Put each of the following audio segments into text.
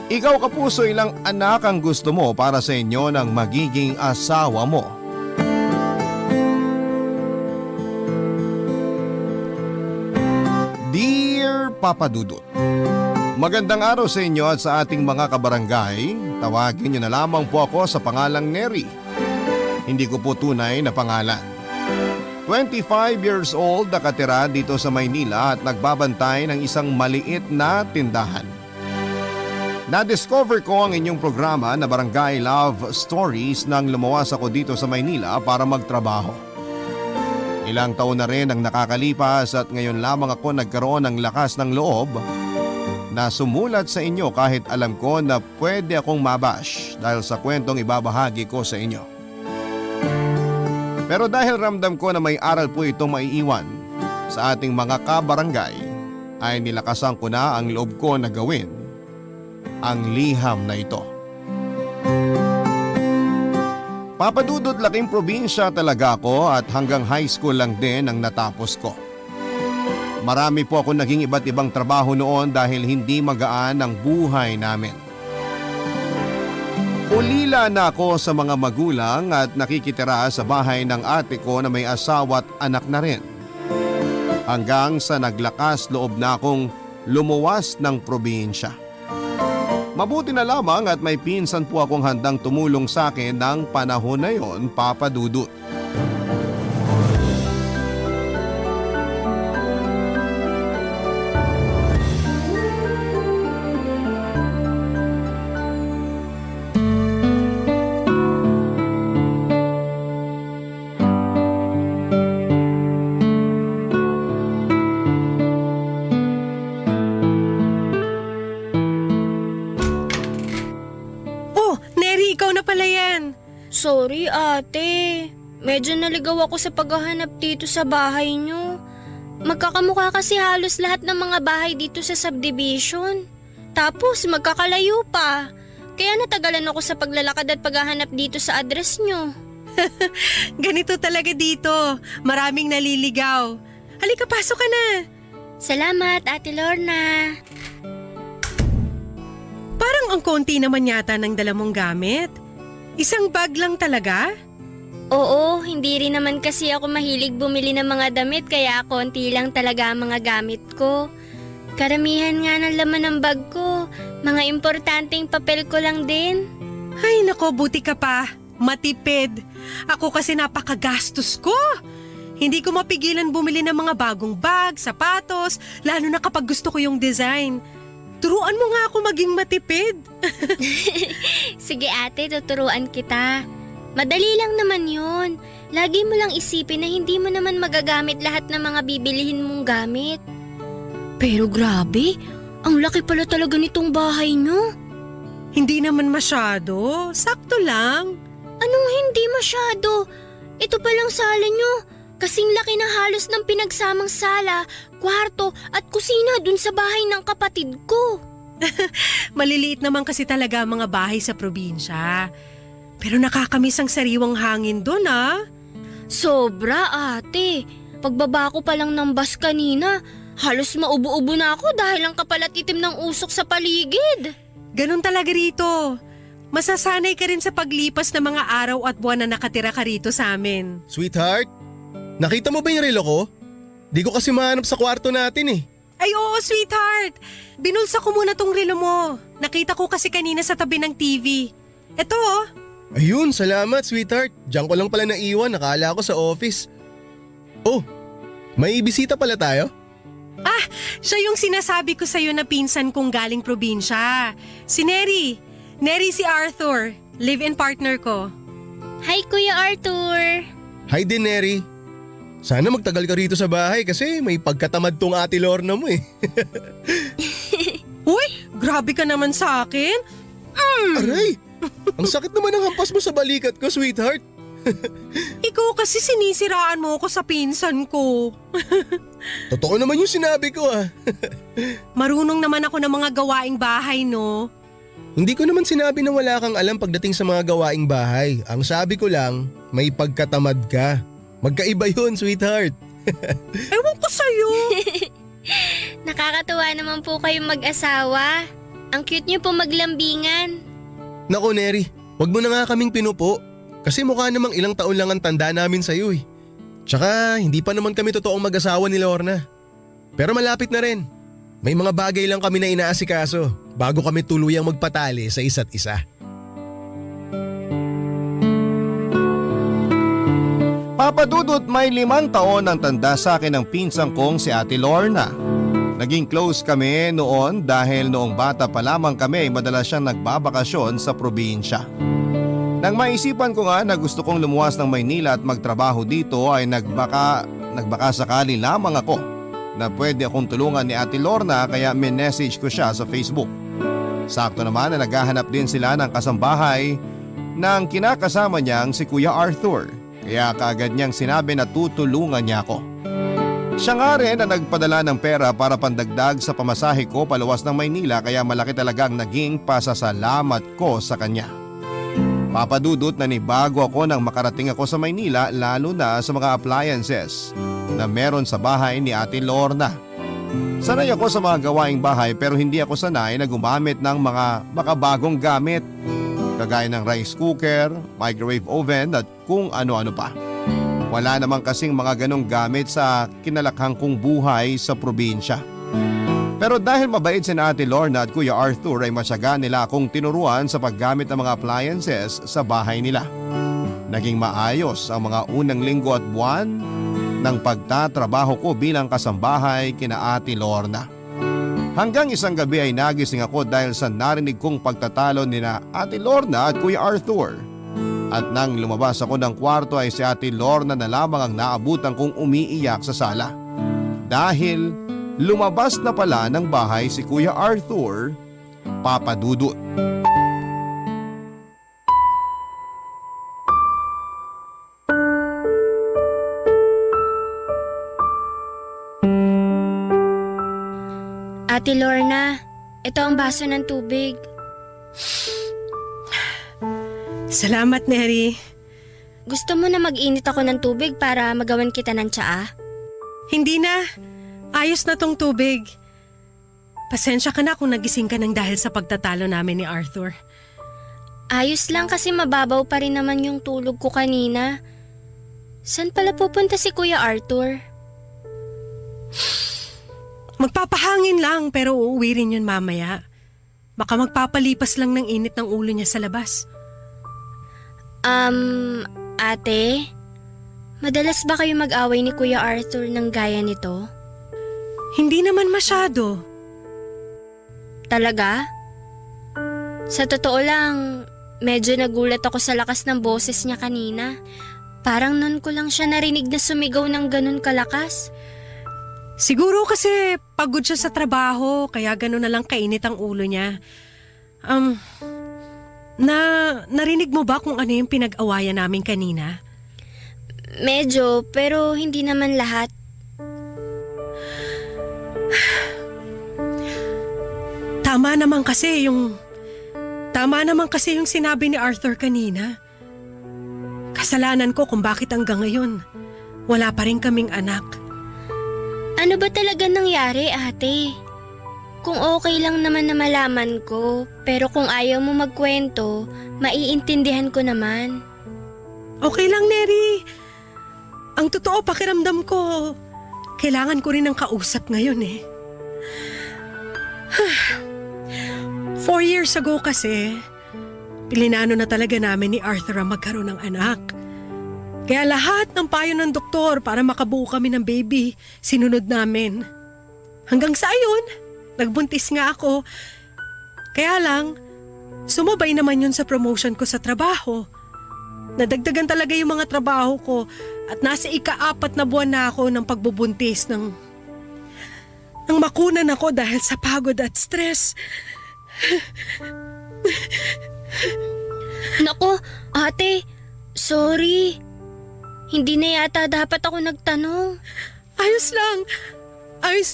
Ikaw kapuso, ilang anak ang gusto mo para sa inyo ng magiging asawa mo? Dear Papa Dudut, magandang araw sa inyo at sa ating mga kabarangay. Tawagin niyo na lamang po ako sa pangalang Neri. Hindi ko po tunay na pangalan. 25 years old, nakatira dito sa Maynila at nagbabantay ng isang maliit na tindahan. Na-discover ko ang inyong programa na Barangay Love Stories nang lumuwas ako dito sa Maynila para magtrabaho. Ilang taon na rin ang nakakalipas at ngayon lamang ako nagkaroon ng lakas ng loob na sumulat sa inyo kahit alam ko na pwede akong mabash dahil sa kwentong ibabahagi ko sa inyo. Pero dahil ramdam ko na may aral po itong maiiwan sa ating mga kabarangay, ay nilakasan ko na ang loob ko na gawin ang liham na ito. Papadudot, laking probinsya talaga ako at hanggang high school lang din ang natapos ko. Marami po ako naging iba't ibang trabaho noon dahil hindi magaan ang buhay namin. Ulila na ako sa mga magulang at nakikitira sa bahay ng ate ko na may asawa at anak na rin. Hanggang sa naglakas loob na akong lumuwas ng probinsya. Mabuti na lamang at may pinsan po akong handang tumulong sa akin ng panahon na yon, Papa Dudut. Sorry ate, medyo naligaw ako sa paghahanap dito sa bahay nyo. Magkakamukha kasi halos lahat ng mga bahay dito sa subdivision. Tapos magkakalayo pa. Kaya natagalan ako sa paglalakad at paghahanap dito sa address nyo. Ganito talaga dito. Maraming naliligaw. Halika, pasok ka na. Salamat, Ate Lorna. Parang ang konti naman yata ng dala mong gamit. Isang bag lang talaga? Oo, hindi rin naman kasi ako mahilig bumili ng mga damit kaya konti lang talaga ang mga gamit ko. Karamihan nga ng laman ng bag ko, mga importanteng papel ko lang din. Ay nako, buti ka pa. Matipid. Ako kasi napakagastos ko. Hindi ko mapigilan bumili ng mga bagong bag, sapatos, lalo na kapag gusto ko yung design. Turuan mo nga ako maging matipid. Sige ate, tuturuan kita. Madali lang naman yun. Lagi mo lang isipin na hindi mo naman magagamit lahat ng mga bibilihin mong gamit. Pero grabe, ang laki pala talaga nitong bahay nyo. Hindi naman masyado. Sakto lang. Anong hindi masyado? Ito palang sala nyo. Kasing laki na halos ng pinagsamang sala, kwarto at kusina dun sa bahay ng kapatid ko. Maliliit naman kasi talaga ang mga bahay sa probinsya. Pero nakakamiss ang sariwang hangin doon ah. Sobra ate. Pagbaba ko pa lang ng bus kanina, halos maubo-ubo na ako dahil ang kapal at itim ng usok sa paligid. Ganun talaga rito. Masasanay ka rin sa paglipas ng mga araw at buwan na nakatira ka rito sa amin. Sweetheart, nakita mo ba yung relo ko? Di ko kasi mahanap sa kwarto natin eh. Ay oo, sweetheart. Binulsa ko muna tong relo mo. Nakita ko kasi kanina sa tabi ng TV. Eto oh. Ayun, salamat sweetheart. Diyan ko lang pala naiwan, nakala ko sa office. Oh, may bisita pala tayo? Ah, siya yung sinasabi ko sa'yo na pinsan kong galing probinsya. Si Neri. Neri si Arthur, live-in partner ko. Hi Kuya Arthur. Hi din, Neri. Sana magtagal ka rito sa bahay kasi may pagkatamad tong Ate Lorna mo eh. Uy, grabe ka naman sa akin. Aray, ang sakit naman ng hampas mo sa balikat ko, sweetheart. Ikaw kasi sinisiraan mo ako sa pinsan ko. Totoo naman yung sinabi ko ah. Marunong naman ako ng mga gawaing bahay, no? Hindi ko naman sinabi na wala kang alam pagdating sa mga gawaing bahay. Ang sabi ko lang, may pagkatamad ka. Magkaiba yun, sweetheart. Ewan ko sa'yo. Nakakatuwa naman po kayong mag-asawa. Ang cute niyo po maglambingan. Naku Neri, wag mo na nga kaming pinupo. Kasi mukha namang ilang taon lang ang tanda namin sa'yo eh. Tsaka hindi pa naman kami totoong mag-asawa ni Lorna. Pero malapit na rin. May mga bagay lang kami na inaasikaso bago kami tuluyang magpatali sa isa't isa. Papa Dudut, may 5 taon ang tanda sa akin ng pinsang kong si Ate Lorna. Naging close kami noon dahil noong bata pa lamang kami ay madalas siyang nagbabakasyon sa probinsya. Nang maisipan ko nga na gusto kong lumuwas ng Maynila at magtrabaho dito ay nagbaka sakali lamang ako na pwede akong tulungan ni Ate Lorna kaya minessage ko siya sa Facebook. Sakto naman na naghahanap din sila ng kasambahay ng kinakasama niyang si Kuya Arthur kaya kaagad niyang sinabi na tutulungan niya ako. Siya nga rin na nagpadala ng pera para pandagdag sa pamasahe ko paluwas ng Maynila kaya malaki talagang naging pasasalamat ko sa kanya. Papa Dudut, nanibago ako nang makarating ako sa Maynila lalo na sa mga appliances na meron sa bahay ni Ate Lorna. Sanay ako sa mga gawaing bahay pero hindi ako sanay na gumamit ng mga makabagong gamit kagaya ng rice cooker, microwave oven at kung ano-ano pa. Wala naman kasing mga ganong gamit sa kinalakhang kong buhay sa probinsya. Pero dahil mabait si Ate Lorna at Kuya Arthur ay masyaga nila akong tinuruan sa paggamit ng mga appliances sa bahay nila. Naging maayos ang mga unang linggo at buwan ng pagtatrabaho ko bilang kasambahay kina Ate Lorna. Hanggang isang gabi ay nagising ako dahil sa narinig kong pagtatalo ni Ate Lorna at Kuya Arthur. At nang lumabas ako ng kwarto ay si Ate Lorna na lamang ang naabutan kong umiiyak sa sala. Dahil lumabas na pala ng bahay si Kuya Arthur, Papa Dudut. Ate Lorna, ito ang baso ng tubig. Salamat, Neri. Gusto mo na mag-init ako ng tubig para magawan kita ng tsaa? Hindi na. Ayos na tong tubig. Pasensya ka na kung nagising ka ng dahil sa pagtatalo namin ni Arthur. Ayos lang kasi mababaw pa rin naman yung tulog ko kanina. Saan pala pupunta si Kuya Arthur? Magpapahangin lang pero uuwi rin yun mamaya. Baka magpapalipas lang ng init ng ulo niya sa labas. Ate? Madalas ba kayo mag-away ni Kuya Arthur ng gaya nito? Hindi naman masyado. Talaga? Sa totoo lang, medyo nagulat ako sa lakas ng boses niya kanina. Parang nun ko lang siya narinig na sumigaw ng ganun kalakas. Siguro kasi pagod siya sa trabaho kaya gano'n na lang kainit ang ulo niya. Narinig mo ba kung ano yung pinag-awayan namin kanina? Medyo, pero hindi naman lahat. Tama naman kasi yung sinabi ni Arthur kanina. Kasalanan ko kung bakit hanggang ngayon wala pa rin kaming anak. Ano ba talaga nangyari, ate? Kung okay lang naman na malaman ko, pero kung ayaw mo magkwento, maiintindihan ko naman. Okay lang, Neri. Ang totoo, pakiramdam ko, kailangan ko rin ng kausap ngayon eh. 4 years ago kasi, pilinano na talaga namin ni Arthur ang magkaroon ng anak. Kaya lahat ng payo ng doktor para makabuo kami ng baby, sinunod namin. Hanggang sa ayun, nagbuntis nga ako. Kaya lang, sumabay naman yun sa promotion ko sa trabaho. Nadagdagan talaga yung mga trabaho ko at nasa ika-4 na buwan na ako ng pagbubuntis nang makunan ako dahil sa pagod at stress. Nako, ate, sorry. Hindi na yata dapat ako nagtanong. Ayos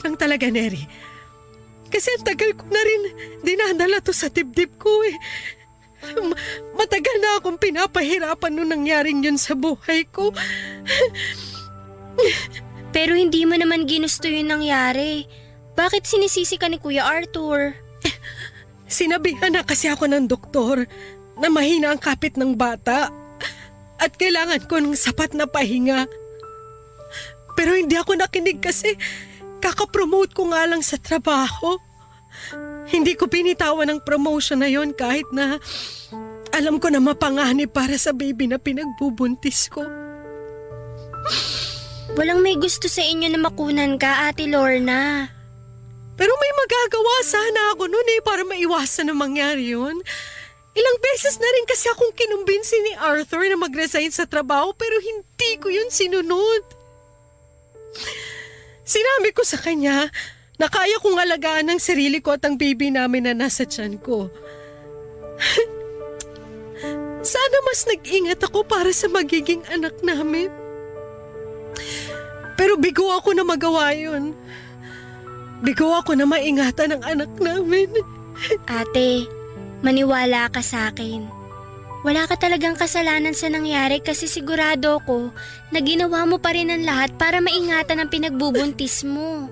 lang talaga, Neri. Kasi ang tagal ko na rin dinadala to sa dibdib ko eh. Matagal na akong pinapahirapan nung nangyaring yun sa buhay ko. Pero hindi mo naman ginusto yung nangyari. Bakit sinisisi ka ni Kuya Arthur? Sinabihan na kasi ako ng doktor na mahina ang kapit ng bata at kailangan ko ng sapat na pahinga. Pero hindi ako nakinig kasi kakapromote ko nga lang sa trabaho. Hindi ko binitawan ang promotion na yon kahit na alam ko na mapanganib para sa baby na pinagbubuntis ko. Walang may gusto sa inyo na makunan ka, Ate Lorna. Pero may magagawa sana ako noon para maiwasan na mangyari yun. Ilang beses na rin kasi akong kinumbinsi ni Arthur na mag-resign sa trabaho pero hindi ko yun sinunod. Sinabi ko sa kanya na kaya kong alagaan ang sarili ko at ang baby namin na nasa tiyan ko. Sana mas nag-ingat ako para sa magiging anak namin. Pero bigo ako na magawa yun. Bigo ako na maingatan ang anak namin. Ate, maniwala ka sa akin. Wala ka talagang kasalanan sa nangyari kasi sigurado ko na ginawa mo pa rin ang lahat para maingatan ang pinagbubuntis mo.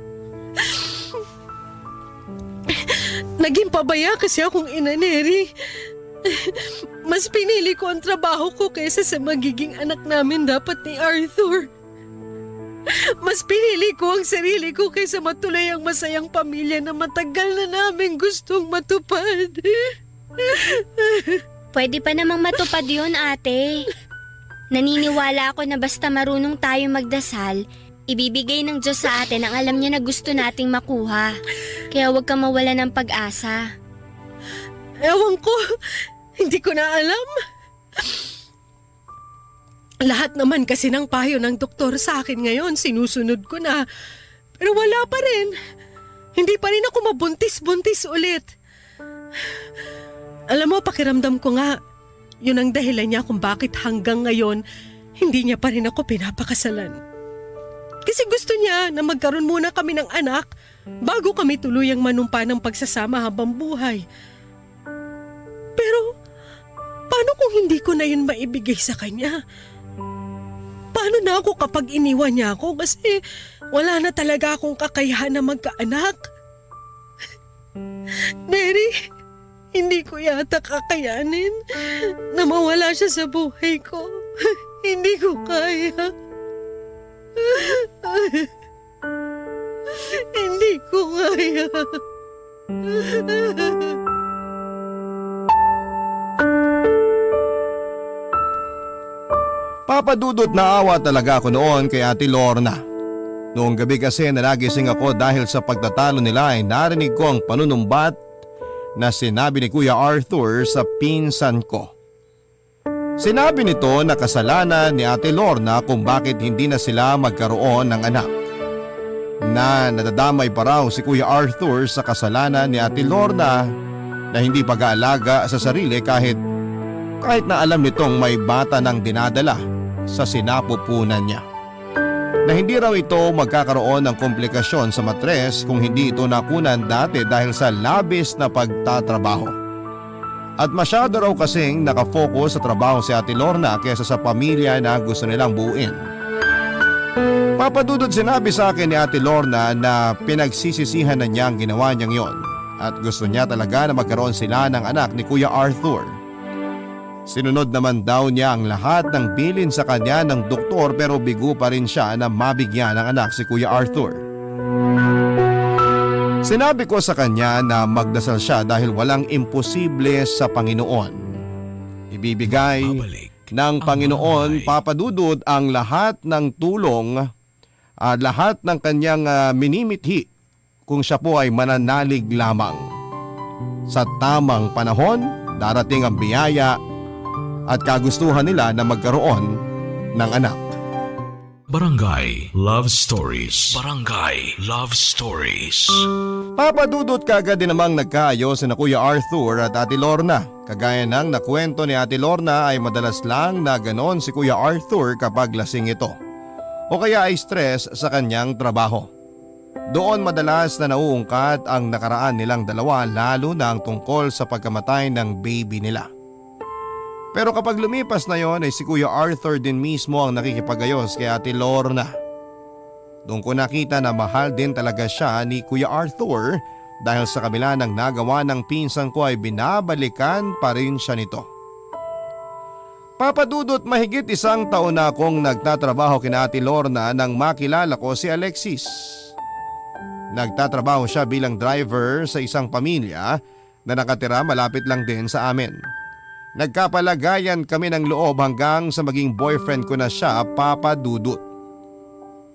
Naging pabaya kasi akong ina, Neri. Mas pinili ko ang trabaho ko kaysa sa magiging anak namin dapat ni Arthur. Mas pinili ko ang sarili ko kaysa matuloy ang masayang pamilya na matagal na namin gustong matupad. Pwede pa namang matupad yun, ate. Naniniwala ako na basta marunong tayo magdasal, ibibigay ng Diyos sa atin ang alam niya na gusto nating makuha. Kaya huwag kang mawala ng pag-asa. Ewan ko, hindi ko na alam. Lahat naman kasi ng payo ng doktor sa akin ngayon, sinusunod ko na. Pero wala pa rin. Hindi pa rin ako mabuntis-buntis ulit. Alam mo, pakiramdam ko nga, yun ang dahilan niya kung bakit hanggang ngayon, hindi niya pa rin ako pinapakasalan. Kasi gusto niya na magkaroon muna kami ng anak bago kami tuluyang manumpa ng pagsasama habang buhay. Pero, paano kung hindi ko na yun maibigay sa kanya? Paano na ako kapag iniwan niya ako kasi wala na talaga akong kakayahan na magkaanak? Mary, hindi ko yata kakayanin na mawala siya sa buhay ko. Hindi ko kaya. Hindi ko kaya. Papadudot na awa talaga ako noon kay Ate Lorna. Noong gabi kasi nalagising ako dahil sa pagtatalo nila ay narinig ko ang panunumbat na sinabi ni Kuya Arthur sa pinsan ko. Sinabi nito na kasalanan ni Ate Lorna kung bakit hindi na sila magkaroon ng anak. Na nadadamay pa raw si Kuya Arthur sa kasalanan ni Ate Lorna na hindi pag-aalaga sa sarili kahit na alam nitong may bata nang dinadala sa sinapupunan niya. Na hindi raw ito magkakaroon ng komplikasyon sa matres kung hindi ito nakunan dati dahil sa labis na pagtatrabaho. At masyado raw kasing nakafocus sa trabaho si Ate Lorna kaysa sa pamilya na gusto nilang buuin. Papadudod sinabi sa akin ni Ate Lorna na pinagsisisihan na niya ang ginawa niyang yon at gusto niya talaga na magkaroon sila ng anak ni Kuya Arthur. Sinunod naman daw niya ang lahat ng bilin sa kanya ng doktor pero bigo pa rin siya na mabigyan ng anak si Kuya Arthur. Sinabi ko sa kanya na magdasal siya dahil walang imposible sa Panginoon. Ibibigay ng Panginoon papadudod ang lahat ng tulong at lahat ng kanyang minimithi kung siya po ay mananalig lamang. Sa tamang panahon, darating ang biyaya at kagustuhan nila na magkaroon ng anak. Barangay Love Stories. Barangay Love Stories. Papadudot kagad din namang nagkaayos na Kuya Arthur at Ate Lorna. Kagaya ng nakwento ni Ate Lorna ay madalas lang na ganon si Kuya Arthur kapag lasing ito. O kaya ay stress sa kanyang trabaho. Doon madalas na nauungkat ang nakaraan nilang dalawa lalo na ang tungkol sa pagkamatay ng baby nila. Pero kapag lumipas na yon ay si Kuya Arthur din mismo ang nakikipagayos kay Ate Lorna. Doon ko nakita na mahal din talaga siya ni Kuya Arthur dahil sa kabila ng nagawa ng pinsan ko ay binabalikan pa rin siya nito. Papadudot, mahigit 1 taon na akong nagtatrabaho kina Ate Lorna nang makilala ko si Alexis. Nagtatrabaho siya bilang driver sa isang pamilya na nakatira malapit lang din sa amin. Nagkapalagayan kami ng loob hanggang sa maging boyfriend ko na siya, Papa Dudut.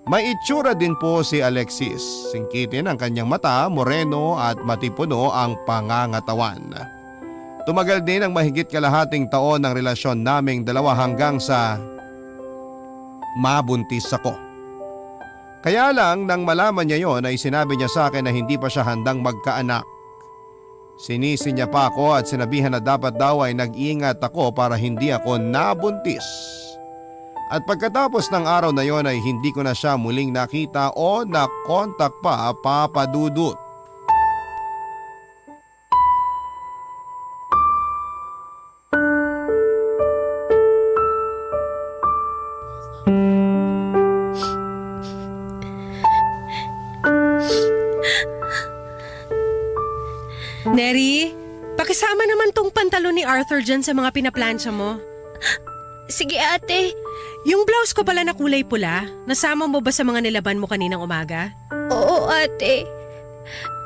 May itsura din po si Alexis. Singkitin ang kanyang mata, moreno at matipuno ang pangangatawan. Tumagal din ang mahigit kalahating taon ng relasyon naming dalawa hanggang sa mabuntis ako. Kaya lang nang malaman niya yon ay sinabi niya sa akin na hindi pa siya handang magkaanak. Sinisi niya pa ako at sinabihan na dapat daw ay nag-iingat ako para hindi ako nabuntis. At pagkatapos ng araw na yon ay hindi ko na siya muling nakita o nakontak pa, Papa Dudut. Neri, pakisama naman tong pantalon ni Arthur dyan sa mga pinaplansya mo. Sige ate. Yung blouse ko pala na kulay pula, nasama mo ba sa mga nilaban mo kaninang umaga? Oo ate.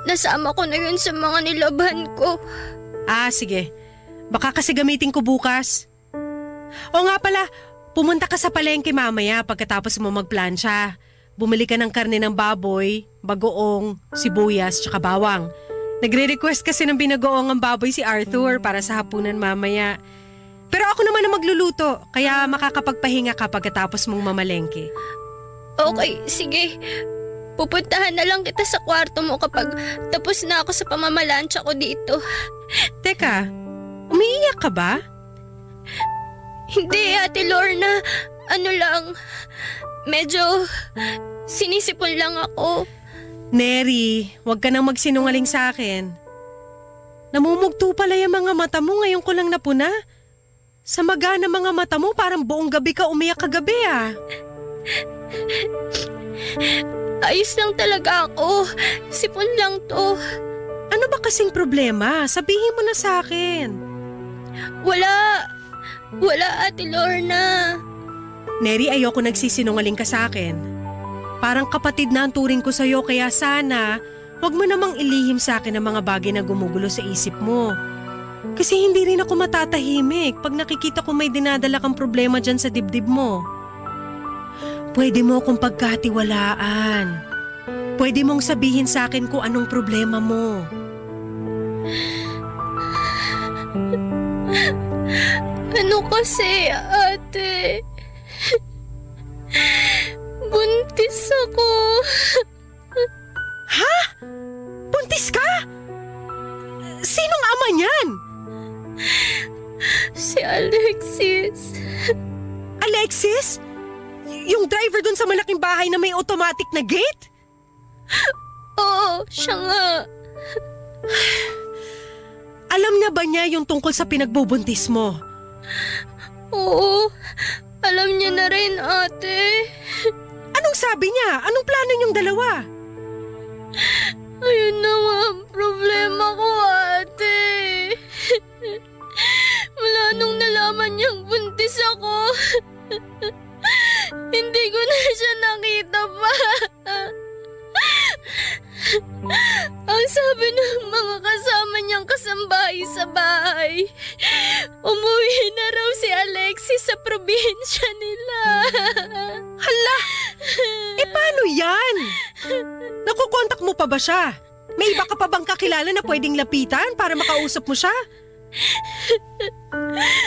Nasama ko na yun sa mga nilaban ko. Ah, sige. Baka kasi gamitin ko bukas. O nga pala, pumunta ka sa palengke mamaya pagkatapos mo magplansya. Bumili ka ng karne ng baboy, bagoong, sibuyas, tsaka bawang. Nagre-request kasi ng binagoong ang baboy si Arthur para sa hapunan mamaya. Pero ako naman ang magluluto, kaya makakapagpahinga ka pagkatapos mong mamalengke. Okay, sige. Pupuntahan na lang kita sa kwarto mo kapag tapos na ako sa pamamalansya ko dito. Teka, umiiyak ka ba? Hindi, Ate Lorna. Ano lang, medyo sinisipon lang ako. Neri, huwag ka nang magsinungaling sa akin. Namumugto pala yung mga mata mo, ngayon ko lang napuna. Sa maga na mga mata mo, parang buong gabi ka umiyak kagabi ah. Ayos lang talaga ako. Sipon lang to. Ano ba kasing problema? Sabihin mo na sa akin. Wala. Wala, Ate Lorna. Neri, ayoko nagsisinungaling ka sa akin. Parang kapatid na ang turing ko sa'yo, kaya sana huwag mo namang ilihim sa akin ang mga bagay na gumugulo sa isip mo. Kasi hindi rin ako matatahimik pag nakikita ko may dinadala kang problema dyan sa dibdib mo. Pwede mo akong pagkatiwalaan. Pwede mong sabihin sa akin kung anong problema mo. Ano kasi, ate? Buntis ako. Ha? Buntis ka? Sinong ama niyan? Si Alexis. Alexis? Yung driver dun sa malaking bahay na may automatic na gate? Oo, siya nga. Alam na ba niya yung tungkol sa pinagbubuntis mo? Oo, alam niya na rin, ate. Anong sabi niya? Anong plano niyong dalawa? Ayun na nga ang problema ko, ate. Mula nung nalaman niyang buntis ako, hindi ko na siya nakita pa. Ang sabi ng mga kasama niyang kasambahay sa bahay, umuwi na raw si Alexis sa probinsya nila. Hala! Paano yan? Nakukontak mo pa ba siya? May iba ka pa bang kakilala na pwedeng lapitan para makausap mo siya?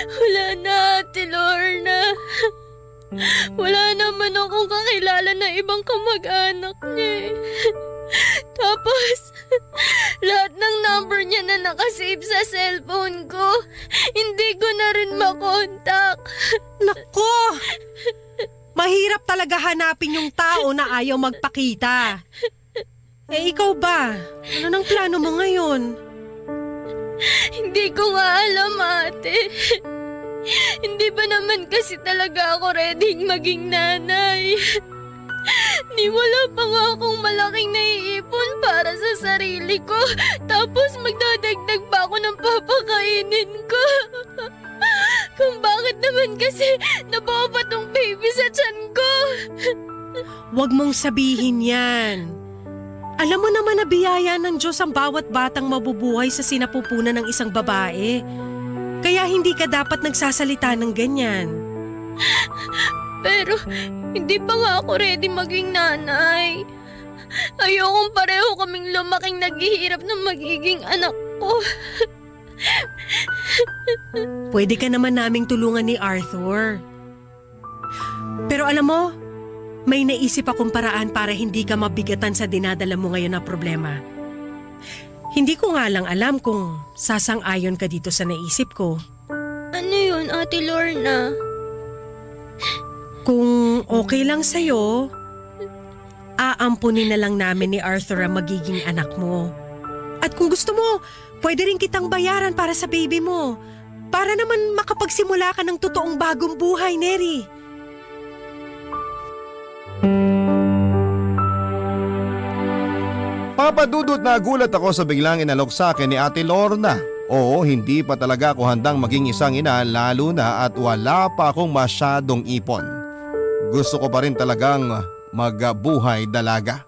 Wala na, Ate Lorna. Wala naman akong kakilala na ibang kamag-anak niya. Tapos, lahat ng number niya na nakasave sa cellphone ko, hindi ko na rin makontak. Nako! Mahirap talaga hanapin yung tao na ayaw magpakita. Ikaw ba? Ano nang plano mo ngayon? Hindi ko nga alam, ate. Hindi ba naman kasi talaga ako ready maging nanay. Ni wala pa nga akong malaking naiipon para para sa sarili ko. Tapos magdadagdag pa ako ng papakainin ko. Kung bakit naman kasi nabuo pa tong baby sa tiyan ko. Huwag mong sabihin yan. Alam mo naman na biyaya ng Diyos ang bawat batang mabubuhay sa sinapupunan ng isang babae. Kaya hindi ka dapat nagsasalita ng ganyan. Pero hindi pa nga ako ready maging nanay. Ayokong pareho kaming lumaking naghihirap ng magiging anak ko. Pwede ka naman naming tulungan ni Arthur. Pero alam mo, may naisip akong paraan para hindi ka mabigatan sa dinadala mo ngayon na problema. Hindi ko nga lang alam kung sasang-ayon ka dito sa naisip ko. Ano yun, Ate Lorna? Kung okay lang sa'yo, aampunin na lang namin ni Arthur ang magiging anak mo. At kung gusto mo, pwede rin kitang bayaran para sa baby mo. Para naman makapagsimula ka ng totoong bagong buhay, Neri. Papadudot na gulat ako sa biglang inalok sa akin ni Ate Lorna. Oo, hindi pa talaga ako handang maging isang ina lalo na at wala pa akong masyadong ipon. Gusto ko pa rin talagang magbuhay dalaga.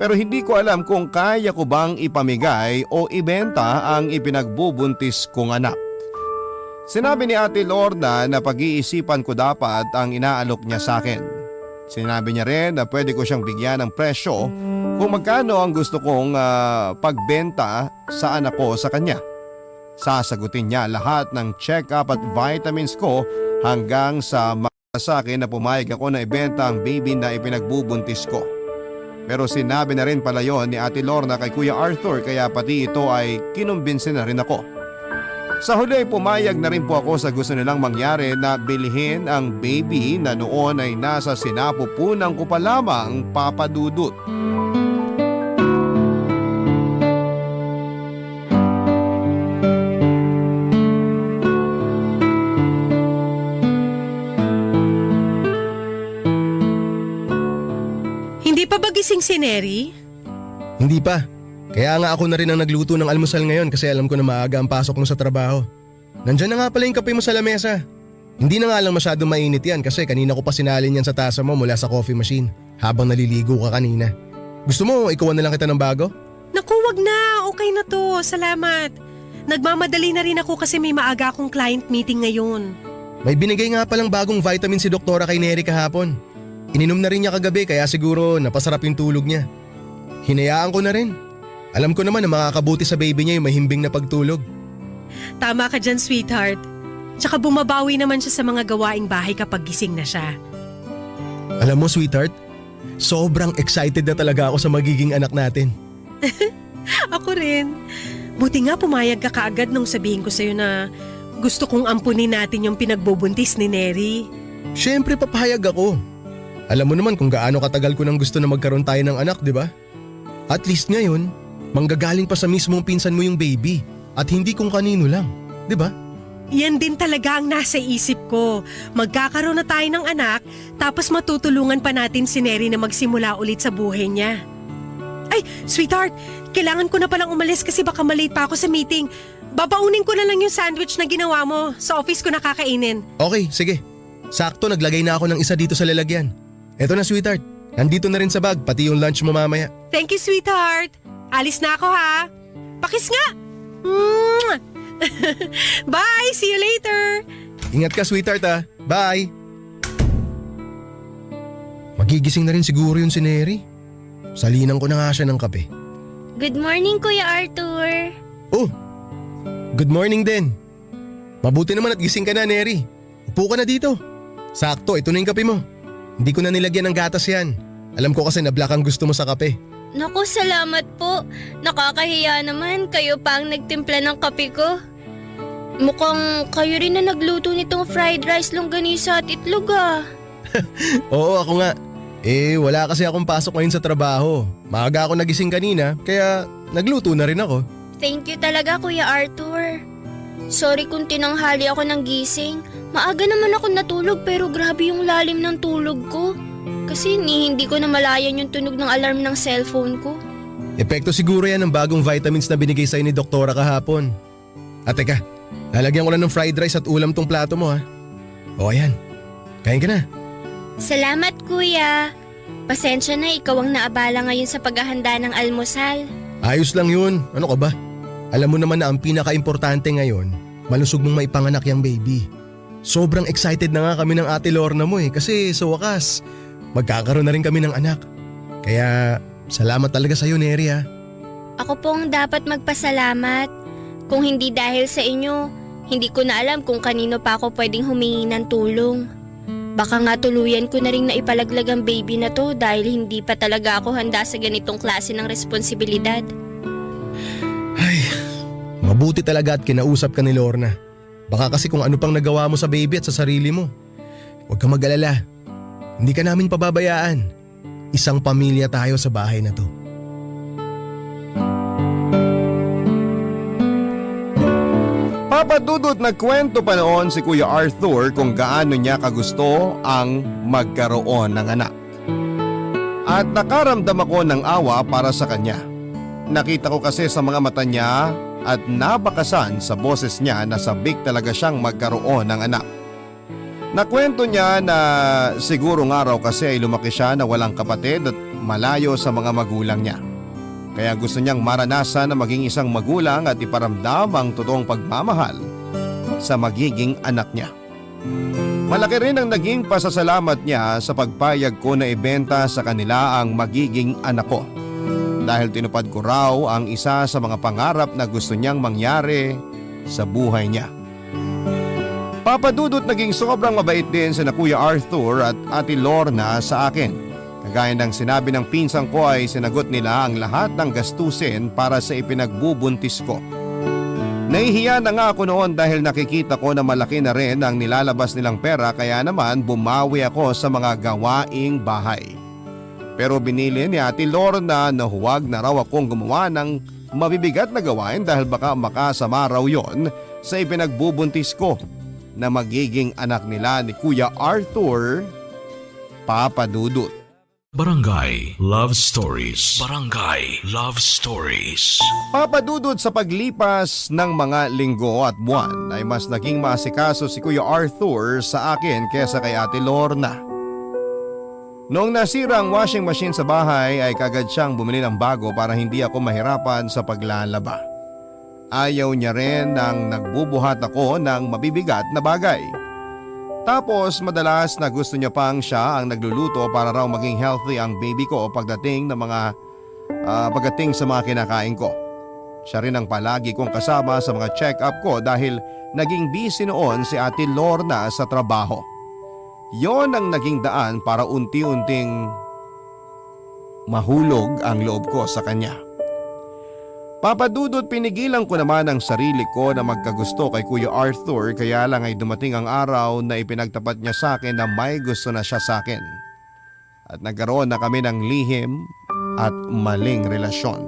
Pero hindi ko alam kung kaya ko bang ipamigay o ibenta ang ipinagbubuntis kong anak. Sinabi ni Ate Lorna na pag-iisipan ko dapat ang inaalok niya sa akin. Sinabi niya rin na pwede ko siyang bigyan ng presyo kung magkano ang gusto kong pagbenta sa anak ko sa kanya. Sasagutin niya lahat ng check-up at vitamins ko hanggang sa sa akin na pumayag ako na ibenta ang baby na ipinagbubuntis ko. Pero sinabi na rin pala yon ni Ate Lorna kay Kuya Arthur kaya pati ito ay kinumbinsin na rin ako. Sa huli pumayag na rin po ako sa gusto nilang mangyari na bilhin ang baby na noon ay nasa sinapupunan ko pa lamang papadudot. Hindi pa ba gising si Neri? Hindi pa. Kaya nga ako na rin ang nagluto ng almusal ngayon kasi alam ko na maaga ang pasok mo sa trabaho. Nandyan na nga pala yung kape mo sa lamesa. Hindi na nga lang masyado mainit yan kasi kanina ko pa sinalin yan sa tasa mo mula sa coffee machine habang naliligo ka kanina. Gusto mo ikuha na lang kita ng bago? Naku, wag na. Okay na to. Salamat. Nagmamadali na rin ako kasi may maaga akong client meeting ngayon. May binigay nga palang bagong vitamin si doktora kay Neri kahapon. Ininom na rin niya kagabi kaya siguro napasarap yung tulog niya. Hinayaan ko na rin. Alam ko naman na makakabuti sa baby niya yung mahimbing na pagtulog. Tama ka dyan, sweetheart. Tsaka bumabawi naman siya sa mga gawaing bahay kapag gising na siya. Alam mo, sweetheart, sobrang excited na talaga ako sa magiging anak natin. Ako rin. Buti nga pumayag ka kaagad nung sabihin ko sa'yo na gusto kong ampunin natin yung pinagbubuntis ni Neri. Siyempre papayag ako. Alam mo naman kung gaano katagal ko nang gusto na magkaroon tayo ng anak, di ba? At least ngayon, manggagaling pa sa mismong pinsan mo yung baby at hindi kung kanino lang, di ba? Yan din talaga ang nasa isip ko. Magkakaroon na tayo ng anak tapos matutulungan pa natin si Neri na magsimula ulit sa buhay niya. Ay, sweetheart, kailangan ko na palang umalis kasi baka malate pa ako sa meeting. Babaunin ko na lang yung sandwich na ginawa mo. Sa office ko nakakainin. Okay, sige. Sakto naglagay na ako ng isa dito sa lalagyan. Eto na, sweetheart. Nandito na rin sa bag, pati yung lunch mo mamaya. Thank you, sweetheart. Alis na ako ha. Pakis nga. Mwah! Bye, see you later. Ingat ka, sweetheart ha. Bye! Magigising na rin siguro yun si Neri. Salinan ko na nga siya ng kape. Good morning, Kuya Arthur. Oh! Good morning din. Mabuti naman at gising ka na, Neri. Upo ka na dito. Sakto, ito na yung kape mo. Hindi ko na nilagyan ng gatas yan. Alam ko kasi na black ang gusto mo sa kape. Naku, salamat po. Nakakahiya naman, kayo pa ang nagtimpla ng kape ko. Mukhang kayo rin na nagluto nitong fried rice, longganisa at itlog ah. Oo, ako nga. Wala kasi akong pasok ngayon sa trabaho. Maaga ako nagising kanina, kaya nagluto na rin ako. Thank you talaga, Kuya Arthur. Sorry kung tinanghali ako ng gising. Maaga naman ako natulog pero grabe yung lalim ng tulog ko. Kasi hindi ko na malayan yung tunog ng alarm ng cellphone ko. Epekto siguro yan ng bagong vitamins na binigay sa'yo ni doktora kahapon. At teka, lalagyan ko lang ng fried rice at ulam tong plato mo ha. O ayan, kain ka na. Salamat, kuya. Pasensya na, ikaw ang naabala ngayon sa paghahanda ng almusal. Ayos lang yun, ano ka ba? Alam mo naman na ang pinaka-importante ngayon, malusog mong maipanganak yung baby. Sobrang excited na nga kami ng ate Lorna mo kasi sa wakas, magkakaroon na rin kami ng anak. Kaya salamat talaga sa'yo, Neri ha. Ako pong dapat magpasalamat. Kung hindi dahil sa inyo, hindi ko na alam kung kanino pa ako pwedeng humingi ng tulong. Baka nga tuluyan ko na rin na ipalaglag ang baby na to dahil hindi pa talaga ako handa sa ganitong klase ng responsibilidad. Ay, mabuti talaga at kinausap ka ni Lorna. Baka kasi kung ano pang nagawa mo sa baby at sa sarili mo. Huwag kang mag-alala. Hindi ka namin pababayaan. Isang pamilya tayo sa bahay na to. Papa Dudut, nagkwento pa noon si Kuya Arthur kung gaano niya kagusto ang magkaroon ng anak. At nakaramdam ako ng awa para sa kanya. Nakita ko kasi sa mga mata niya at nabakasan sa boses niya na sabik talaga siyang magkaroon ng anak. Nakwento niya na sigurong araw kasi ay lumaki siya na walang kapatid at malayo sa mga magulang niya. Kaya gusto niyang maranasan na maging isang magulang at iparamdam ang totoong pagmamahal sa magiging anak niya. Malaki rin ang naging pasasalamat niya sa pagpayag ko na ibenta sa kanila ang magiging anak ko. Dahil tinupad ko raw ang isa sa mga pangarap na gusto niyang mangyari sa buhay niya. Papa Dudut, naging sobrang mabait din sina Kuya Arthur at Ate Lorna sa akin. Kagaya ng sinabi ng pinsan ko ay sinagot nila ang lahat ng gastusin para sa ipinagbubuntis ko. Nahihiya na nga ako noon dahil nakikita ko na malaki na rin ang nilalabas nilang pera kaya naman bumawi ako sa mga gawaing bahay. Pero binili ni Ate Lorna na huwag na raw akong gumawa ng mabibigat na gawain dahil baka makasama raw yon sa ipinagbubuntis ko na magiging anak nila ni Kuya Arthur, Papa Dudut. Barangay Love Stories. Barangay Love Stories. Papa Dudut, sa paglipas ng mga linggo at buwan ay mas naging maasikaso si Kuya Arthur sa akin kesa kay Ate Lorna. Noong nasira ang washing machine sa bahay ay kagad siyang bumili ng bago para hindi ako mahirapan sa paglalaba. Ayaw niya rin nang nagbubuhat ako ng mabibigat na bagay. Tapos madalas na gusto niya pang siya ang nagluluto para raw maging healthy ang baby ko pagdating sa mga kinakain ko. Siya rin ang palagi kong kasama sa mga check-up ko dahil naging busy noon si Ate Lorna sa trabaho. Yon ang naging daan para unti-unting mahulog ang loob ko sa kanya. Papa Dudut, pinigilan ko naman ang sarili ko na magkagusto kay Kuya Arthur kaya lang ay dumating ang araw na ipinagtapat niya sa akin na may gusto na siya sa akin. At nagkaroon na kami ng lihim at maling relasyon.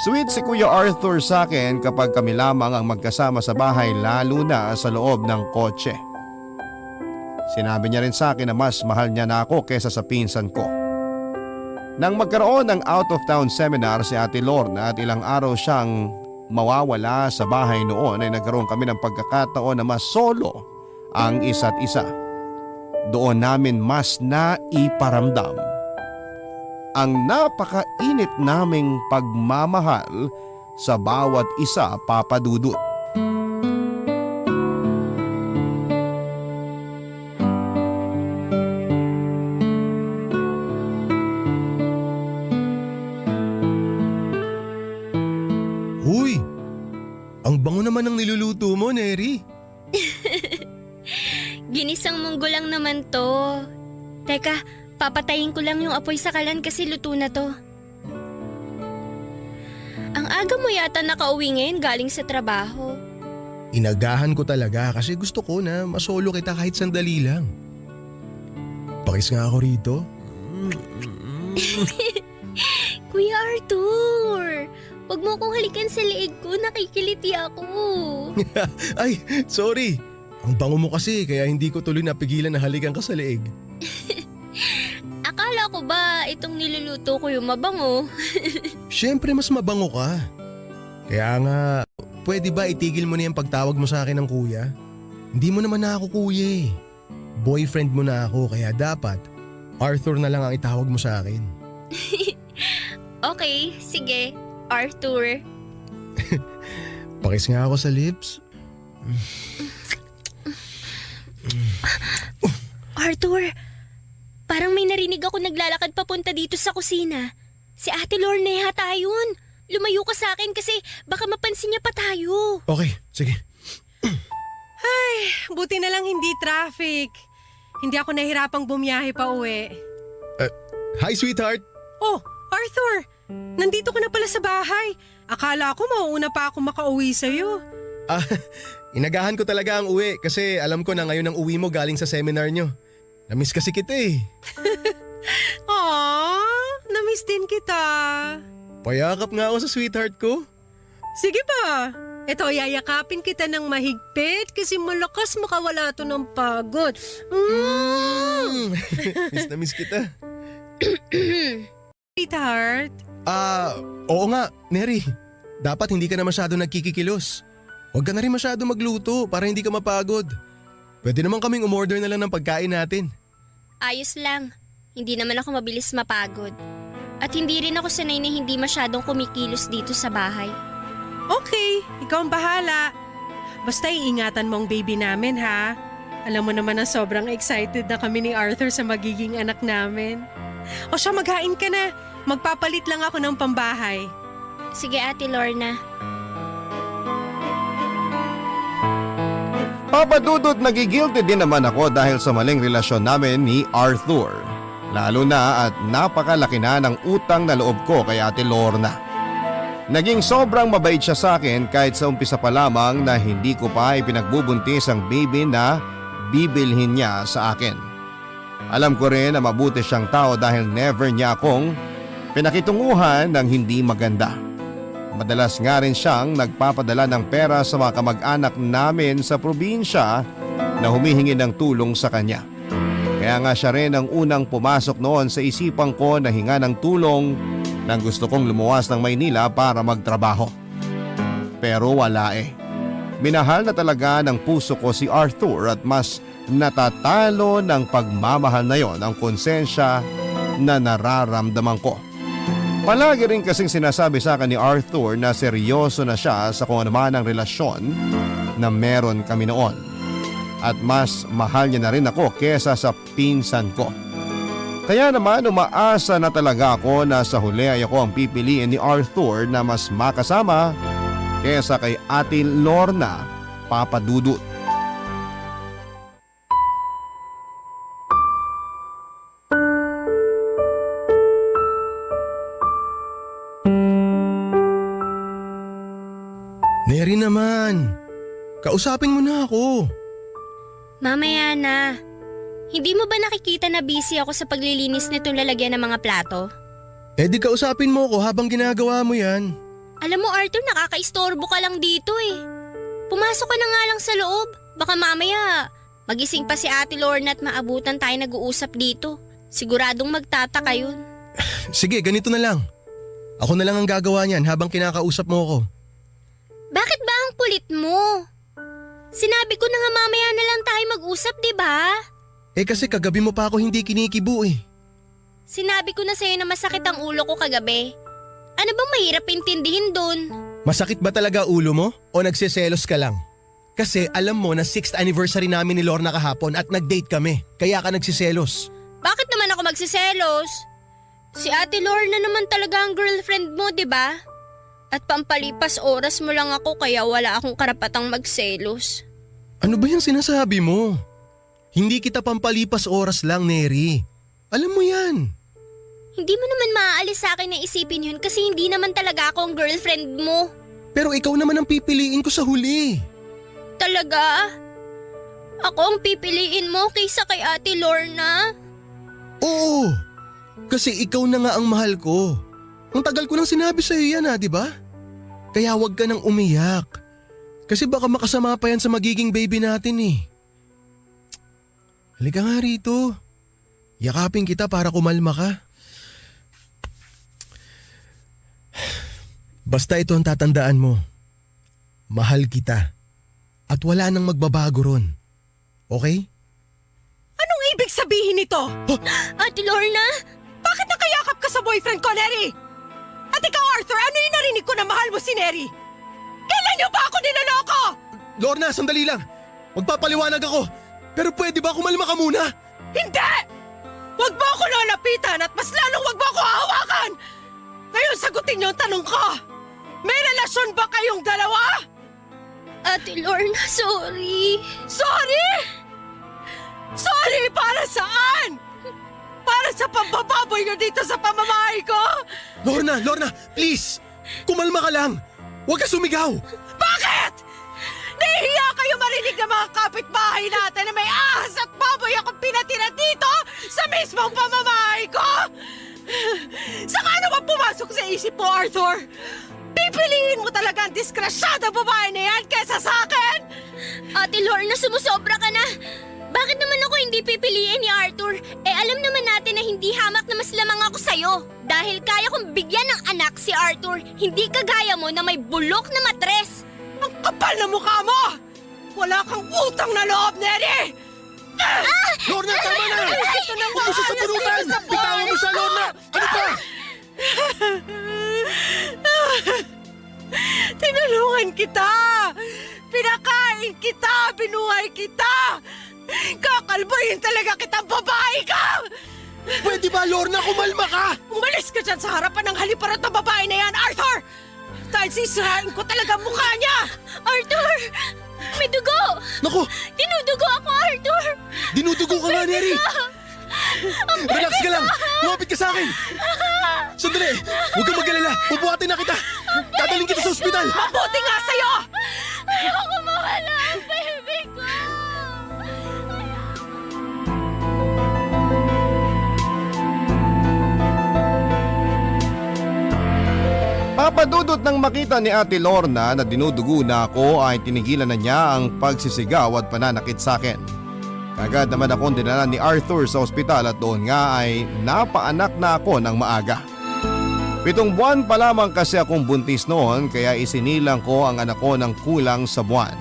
Sweet si Kuya Arthur sa akin kapag kami lamang ang magkasama sa bahay lalo na sa loob ng kotse. Sinabi niya rin sa akin na mas mahal niya na ako kesa sa pinsan ko. Nang magkaroon ng out-of-town seminar si Ate Lorna at ilang araw siyang mawawala sa bahay noon ay nagkaroon kami ng pagkakataon na mas solo ang isa't isa. Doon namin mas naiparamdam ang napakainit naming pagmamahal sa bawat isa, Papa Dudut. Uy, ang bango naman ng niluluto mo, Neri. Ginisang munggo lang naman to. Teka, papatayin ko lang yung apoy sa kalan kasi luto na to. Ang aga mo yata nakauwi ngayon galing sa trabaho. Inagahan ko talaga kasi gusto ko na masolo kita kahit sandali lang. Pakis nga ako rito. Kuya Arthur, wag mo akong halikan sa leeg ko, nakikiliti ako. Ay, sorry. Ang bango mo kasi kaya hindi ko tuloy napigilan na halikan ka sa leeg. Akala Akala ko ba itong niluluto ko yung mabango? Siyempre mas mabango ka. Kaya nga, pwede ba itigil mo na yung pagtawag mo sa akin ng kuya? Hindi mo naman na ako kuya eh. Boyfriend mo na ako kaya dapat Arthur na lang ang itawag mo sa akin. Okay, sige. Arthur. Pakis nga ako sa lips. Arthur, parang may narinig ako naglalakad papunta dito sa kusina. Si Ate Lorna yata yun. Lumayo ka sa akin kasi baka mapansin niya pa tayo. Okay, sige. Buti na lang hindi traffic. Hindi ako nahirapang bumiyahe pa uwi. Hi sweetheart! Oh, Arthur! Nandito ka na pala sa bahay. Akala ko mauuna pa ako makauwi sa'yo. Ah, inagahan ko talaga ang uwi kasi alam ko na ngayon ang uwi mo galing sa seminar nyo. Namiss kasi kita eh. Aww, namiss din kita. Payakap nga ako sa sweetheart ko. Sige pa. Ito, yayakapin kita ng mahigpit kasi malakas makawala to ng pagod. Miss na miss kita. Sweetheart. Oo nga, Neri. Dapat hindi ka na masyado nagkikikilos. Huwag ka na rin masyado magluto para hindi ka mapagod. Pwede naman kaming umorder na lang ng pagkain natin. Ayos lang. Hindi naman ako mabilis mapagod. At hindi rin ako sanay na hindi masyadong kumikilos dito sa bahay. Okay, ikaw ang bahala. Basta iingatan mo ang baby namin ha. Alam mo naman na sobrang excited na kami ni Arthur sa magiging anak namin. O siya, maghain ka na. Magpapalit lang ako ng pambahay. Sige, Ate Lorna. Papa Dudut, nagigilty din naman ako dahil sa maling relasyon namin ni Arthur. Lalo na at napakalaki na ng utang na loob ko kay Ate Lorna. Naging sobrang mabait siya sa akin kahit sa umpisa pa lamang na hindi ko pa ipinagbubuntis ang baby na bibilhin niya sa akin. Alam ko rin na mabuti siyang tao dahil never niya akong pinakitunguhan ng hindi maganda. Madalas nga rin siyang nagpapadala ng pera sa mga kamag-anak namin sa probinsya na humihingi ng tulong sa kanya. Kaya nga siya rin ang unang pumasok noon sa isipan ko na hinga ng tulong nang gusto kong lumuwas ng Maynila para magtrabaho. Pero wala eh. Minahal na talaga ng puso ko si Arthur at mas natatalo ng pagmamahal na yon ang konsensya na nararamdaman ko. Palagi rin kasing sinasabi sa akin ni Arthur na seryoso na siya sa kung ano man ang relasyon na meron kami noon. At mas mahal niya na rin ako kesa sa pinsan ko. Kaya naman umaasa na talaga ako na sa huli ay ako ang pipiliin ni Arthur na mas makasama kesa kay Ate Lorna, Papa Dudut. Neri naman, kausapin mo na ako. Mamaya na. Hindi mo ba nakikita na busy ako sa paglilinis nitong lalagyan ng mga plato? Eh di kausapin mo ako habang ginagawa mo yan. Alam mo Arthur, nakakaistorbo ka lang dito eh. Pumasok ka na nga lang sa loob. Baka mamaya magising pa si Ate Lorna at maabutan tayo nag-uusap dito. Siguradong magtataka yun. Sige, ganito na lang. Ako na lang ang gagawa niyan habang kinakausap mo ako. Bakit ba ang kulit mo? Sinabi ko na nga mamaya na lang tayo mag-usap, di ba? Eh kasi kagabi mo pa ako hindi kinikibo eh. Sinabi ko na sa'yo na masakit ang ulo ko kagabi. Ano bang mahirap intindihin dun? Masakit ba talaga ulo mo o nagsiselos ka lang? Kasi alam mo na 6th anniversary namin ni Lorna kahapon at nag-date kami. Kaya ka nagsiselos. Bakit naman ako magsiselos? Si Ate Lorna naman talaga ang girlfriend mo, di ba? At pampalipas oras mo lang ako kaya wala akong karapatang magselos. Ano ba yung sinasabi mo? Hindi kita pampalipas oras lang, Neri. Alam mo yan. Hindi mo naman maaalis sa akin na isipin yun kasi hindi naman talaga ako ang girlfriend mo. Pero ikaw naman ang pipiliin ko sa huli. Talaga? Ako ang pipiliin mo kaysa kay Ate Lorna? Oo. Kasi ikaw na nga ang mahal ko. Ang tagal ko nang sinabi sa'yo yan di ba? Kaya huwag ka nang umiyak. Kasi baka makasama pa yan sa magiging baby natin eh. Halika nga rito. Yakapin kita para kumalma ka. Basta ito ang tatandaan mo. Mahal kita. At wala nang magbabago ron. Okay? Anong ibig sabihin nito? Ate Lorna? Bakit nakayakap ka sa boyfriend ko, Neri? At ikaw, Arthur, ano yung narinig ko na mahal mo si Neri? Kailan niyo ba ako niloloko? Lorna, sandali lang. Magpapaliwanag ako. Pero pwede ba kumalma ka muna? Hindi! Huwag mo ako lalapitan at mas lalong huwag mo ako hahawakan! Ngayon sagutin niyo ang tanong ko. May relasyon ba kayong dalawa? Ate Lorna, sorry. Sorry! Sorry para saan? Para sa pambababoy niyo dito sa pamamahay ko? Lorna, please! Kumalma ka lang! Huwag ka sumigaw! Bakit? Nahihiya kayo marinig ng mga kapitbahay natin na may ahas at baboy akong pinatira dito sa mismong pamamahay ko? Saka ano ba pumasok sa isip mo, Arthur? Pipiliin mo talaga ang diskrasyada babae na yan kesa sa akin? Ate Lorna, sumusobra ka na. Bakit naman ako hindi pipiliin ni Arthur? Alam naman natin na hindi hamak na mas lamang ako sa'yo. Dahil kaya kong bigyan ng anak si Arthur, hindi kagaya mo na may bulok na matres. Ang kapal na mukha mo! Wala kang utang na loob, Neri! Lorna, tama na! Ito na Huwag mo siya sabunutan! Bitawan mo siya, Lorna! Ano pa? Tinulungan kita! Pinakain kita! Binuhay kita! Kakalboyin talaga kitang babae ka! Pwede ba, Lorna, kumalma ka? Umalis ka dyan sa harapan ng haliparot na babae na yan, Arthur! Dahil sisirain ko talaga ang mukha niya! Arthur! May dugo! Naku, Dinudugo ako, Arthur! dinudugo ka nga, Neri! Relax ka lang! Lumapit ka sa akin! Sandali! Huwag kang mag-alala! Bubuhatin na kita! Dadaling kita sa ospital! Mabuti nga sa'yo! Ayoko mawala ang baby ko! Papadudot nang makita ni Ate Lorna na dinudugo na ako ay tinigilan na niya ang pagsisigaw at pananakit sa akin. Kagad naman akong dinala ni Arthur sa ospital at doon nga ay napaanak na ako ng maaga. 7 buwan pa lamang kasi akong buntis noon kaya isinilang ko ang anak ko ng kulang sa buwan.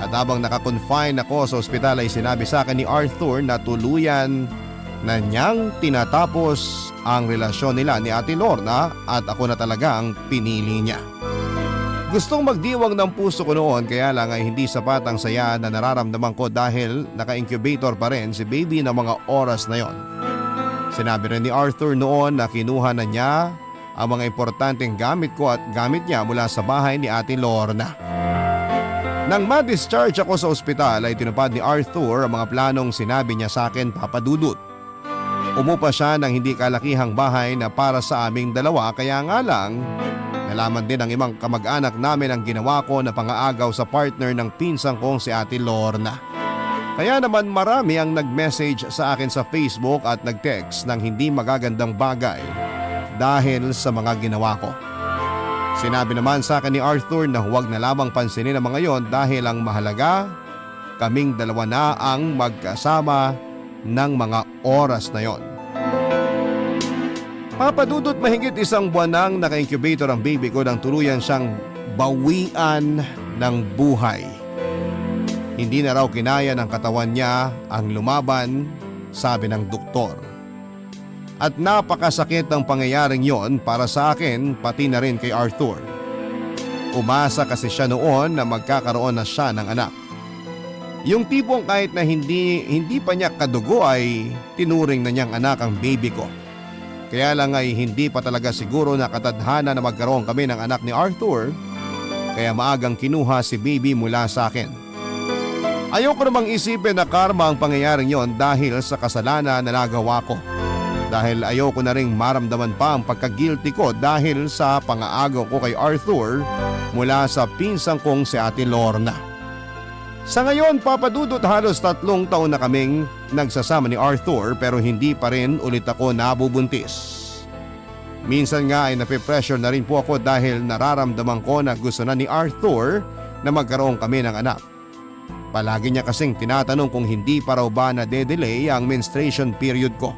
At habang nakakonfine ako sa ospital ay sinabi sa akin ni Arthur na tuluyan na niyang tinatapos ang relasyon nila ni Ate Lorna at ako na talaga ang pinili niya. Gustong magdiwang ng puso ko noon kaya lang ay hindi sapat ang saya na nararamdaman ko dahil naka-incubator pa rin si baby ng mga oras na yon. Sinabi rin ni Arthur noon na kinuha na niya ang mga importanteng gamit ko at gamit niya mula sa bahay ni Ate Lorna. Nang ma-discharge ako sa ospital ay tinupad ni Arthur ang mga planong sinabi niya sa akin, Papa Dudut. Umupa siya ng hindi kalakihang bahay na para sa aming dalawa kaya nga lang nalaman din ng ibang kamag-anak namin ang ginawa ko na pangaagaw sa partner ng pinsang kong si Ate Lorna. Kaya naman marami ang nag-message sa akin sa Facebook at nag-text ng hindi magagandang bagay dahil sa mga ginawa ko. Sinabi naman sa akin ni Arthur na huwag na lamang pansinin ang mga yon dahil ang mahalaga, kaming dalawa na ang magkasama ng mga oras na yon. Papadudot mahigit 1 buwan nang naka-incubator ang baby ko nang tuluyan siyang bawian ng buhay. Hindi na raw kinaya ng katawan niya ang lumaban, sabi ng doktor. At napakasakit ang pangyayaring yon para sa akin pati na rin kay Arthur. Umasa kasi siya noon na magkakaroon na siya ng anak. Yung tipong kahit na hindi pa niya kadugo ay tinuring na niyang anak ang baby ko. Kaya lang ay hindi pa talaga siguro na katadhana na magkaroon kami ng anak ni Arthur, kaya maagang kinuha si baby mula sa akin. Ayoko namang isipin na karma ang pangyayaring yon dahil sa kasalanan na nagawa ko. Dahil ayoko na ring maramdaman pa ang pagka-guilty ko dahil sa pangaagaw ko kay Arthur mula sa pinsang kong si Ate Lorna. Sa ngayon, Papadudot, halos 3 taon na kaming nagsasama ni Arthur pero hindi pa rin ulit ako nabubuntis. Minsan nga ay napipressure na rin po ako dahil nararamdaman ko na gusto na ni Arthur na magkaroon kami ng anak. Palagi niya kasing tinatanong kung hindi pa raw ba na-delay ang menstruation period ko.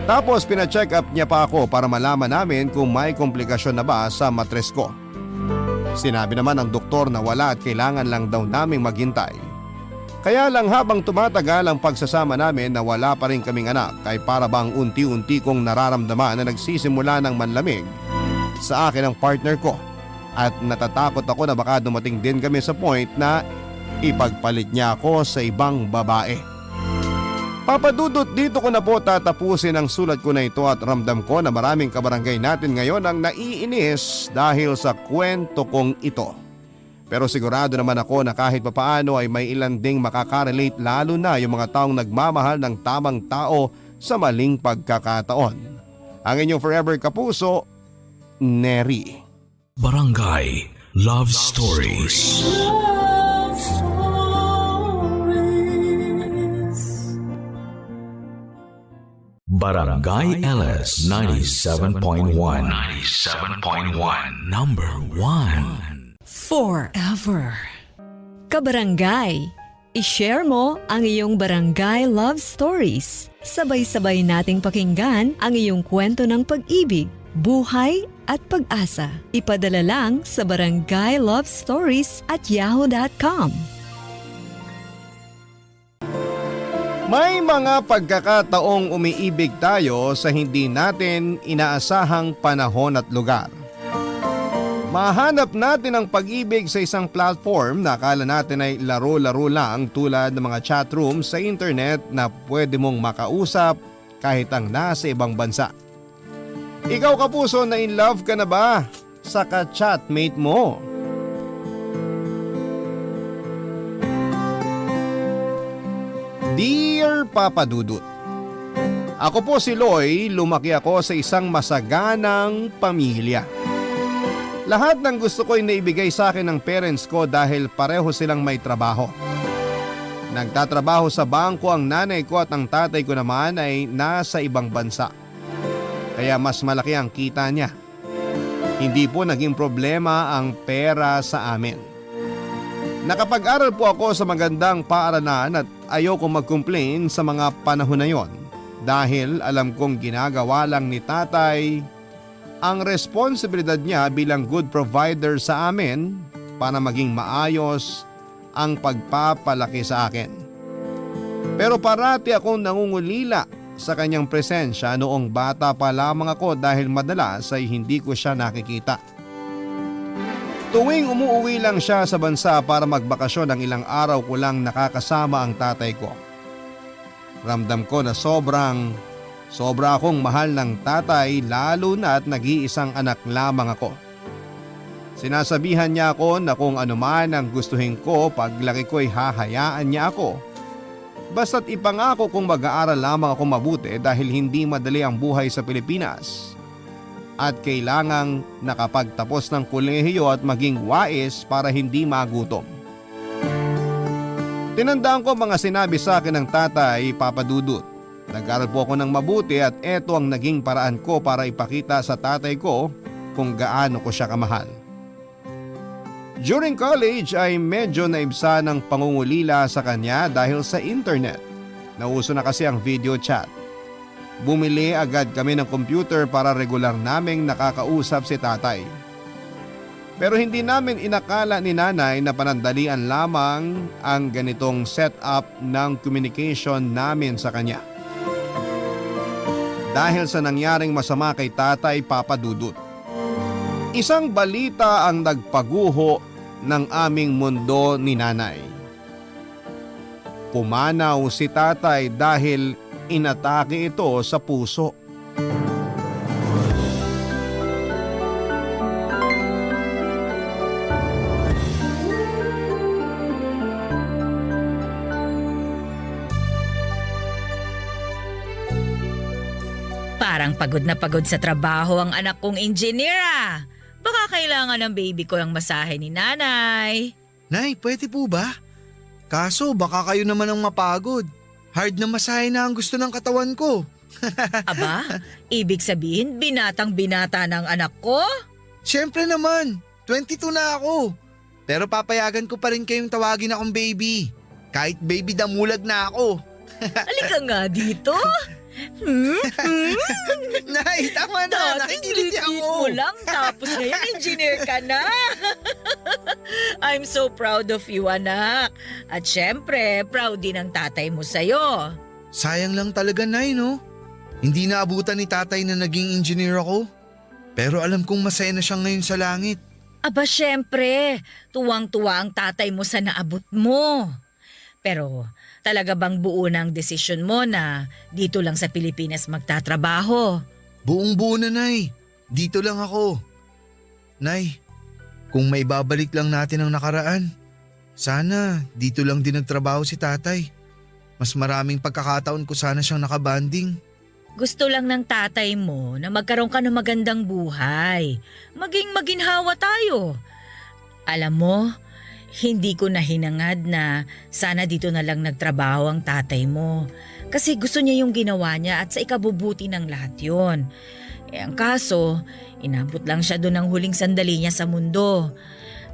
Tapos pina-check up niya pa ako para malaman namin kung may komplikasyon na ba sa matres ko. Sinabi naman ng doktor na wala at kailangan lang daw naming maghintay. Kaya lang habang tumatagal ang pagsasama namin na wala pa rin kaming anak ay para bang unti-unti kong nararamdaman na nagsisimula ng manlamig sa akin ang partner ko at natatakot ako na baka dumating din kami sa point na ipagpalit niya ako sa ibang babae. Papadudot, dito ko na po tatapusin ang sulat ko na ito at ramdam ko na maraming kabarangay natin ngayon ang naiinis dahil sa kwento kong ito. Pero sigurado naman ako na kahit papaano ay may ilan ding makakarelate, lalo na yung mga taong nagmamahal ng tamang tao sa maling pagkakataon. Ang inyong forever kapuso, Neri. Barangay Love Stories. Barangay LS 97.1. 97.1. Number 1. Forever. Kabarangay, i-share mo ang iyong barangay love stories. Sabay-sabay nating pakinggan ang iyong kwento ng pag-ibig, buhay at pag-asa. Ipadala lang sa barangaylovestories@yahoo.com. May mga pagkakataong umiibig tayo sa hindi natin inaasahang panahon at lugar. Mahanap natin ang pag-ibig sa isang platform na akala natin ay laro-laro lang, tulad ng mga chat room sa internet na pwede mong makausap kahit ang nasa ibang bansa. Ikaw kapuso, na in love ka na ba sa ka-chatmate mo? Dear Papa Dudut, ako po si Loy, lumaki ako sa isang masaganang pamilya. Lahat ng gusto ko ay naibigay sa akin ng parents ko dahil pareho silang may trabaho. Nagtatrabaho sa bangko ang nanay ko at ang tatay ko naman ay nasa ibang bansa. Kaya mas malaki ang kita niya. Hindi po naging problema ang pera sa amin. Nakapag-aral po ako sa magandang paaralan at ayoko mag-complain sa mga panahon na yon dahil alam kong ginagawa lang ni tatay ang responsibilidad niya bilang good provider sa amin para maging maayos ang pagpapalaki sa akin. Pero parati akong nangungulila sa kanyang presensya noong bata pa lamang ako dahil madalas ay hindi ko siya nakikita. Tuwing umuuwi lang siya sa bansa para magbakasyon, ng ilang araw ko lang nakakasama ang tatay ko. Ramdam ko na sobra akong mahal ng tatay, lalo na at nag-iisang anak lamang ako. Sinasabihan niya ako na kung ano man ang gustuhin ko paglaki ko ay hahayaan niya ako. Basta't ipangako kong mag-aaral lamang ako mabuti dahil hindi madali ang buhay sa Pilipinas. At kailangang nakapagtapos ng kolehiyo at maging wais para hindi magutom. Tinandaan ko mga sinabi sa akin ng tatay, Papa Dudut. Nag-aral po ako ng mabuti at eto ang naging paraan ko para ipakita sa tatay ko kung gaano ko siya kamahal. During college ay medyo naibsa ng pangungulila sa kanya dahil sa internet. Nauso na kasi ang video chat. Bumili agad kami ng computer para regular naming nakakausap si tatay. Pero hindi namin inakala ni nanay na panandalian lamang ang ganitong setup ng communication namin sa kanya. Dahil sa nangyaring masama kay tatay, Papa Dudut, isang balita ang nagpaguho ng aming mundo ni nanay. Pumanaw si tatay dahil inatake ito sa puso. Parang pagod na pagod sa trabaho ang anak kong engineer ah. Baka kailangan ng baby ko ang masahe ni nanay. Nay, pwede po ba? Kaso baka kayo naman ang mapagod. Hard na masahe na ang gusto ng katawan ko. Aba, ibig sabihin binatang binata ng anak ko? Siyempre naman, 22 na ako. Pero papayagan ko pa rin kayong tawagin akong baby. Kahit baby damulag na ako. Halika nga dito. Nay, tama na. Dating Nakikiliti lit-lit ako. mo lang, tapos ngayon engineer ka na. I'm so proud of you, anak. At syempre, proud din ang tatay mo sa'yo. Sayang lang talaga, Nay, no? Hindi naabutan ni tatay na naging engineer ako. Pero alam kong masaya na siya ngayon sa langit. Aba syempre, tuwang-tuwa ang tatay mo sa naabot mo. Pero talaga bang buo na ang desisyon mo na dito lang sa Pilipinas magtatrabaho? Buong buo na, Nay. Dito lang ako. Nay, kung may babalik lang natin ang nakaraan, sana dito lang din nagtrabaho si tatay. Mas maraming pagkakataon ko sana siyang nakabanding. Gusto lang ng tatay mo na magkaroon ka ng magandang buhay. Maging maginhawa tayo. Alam mo, hindi ko na hinangad na sana dito na lang nagtrabaho ang tatay mo. Kasi gusto niya yung ginawa niya at sa ikabubuti ng lahat yon. Ang kaso, inabot lang siya doon ng huling sandali niya sa mundo.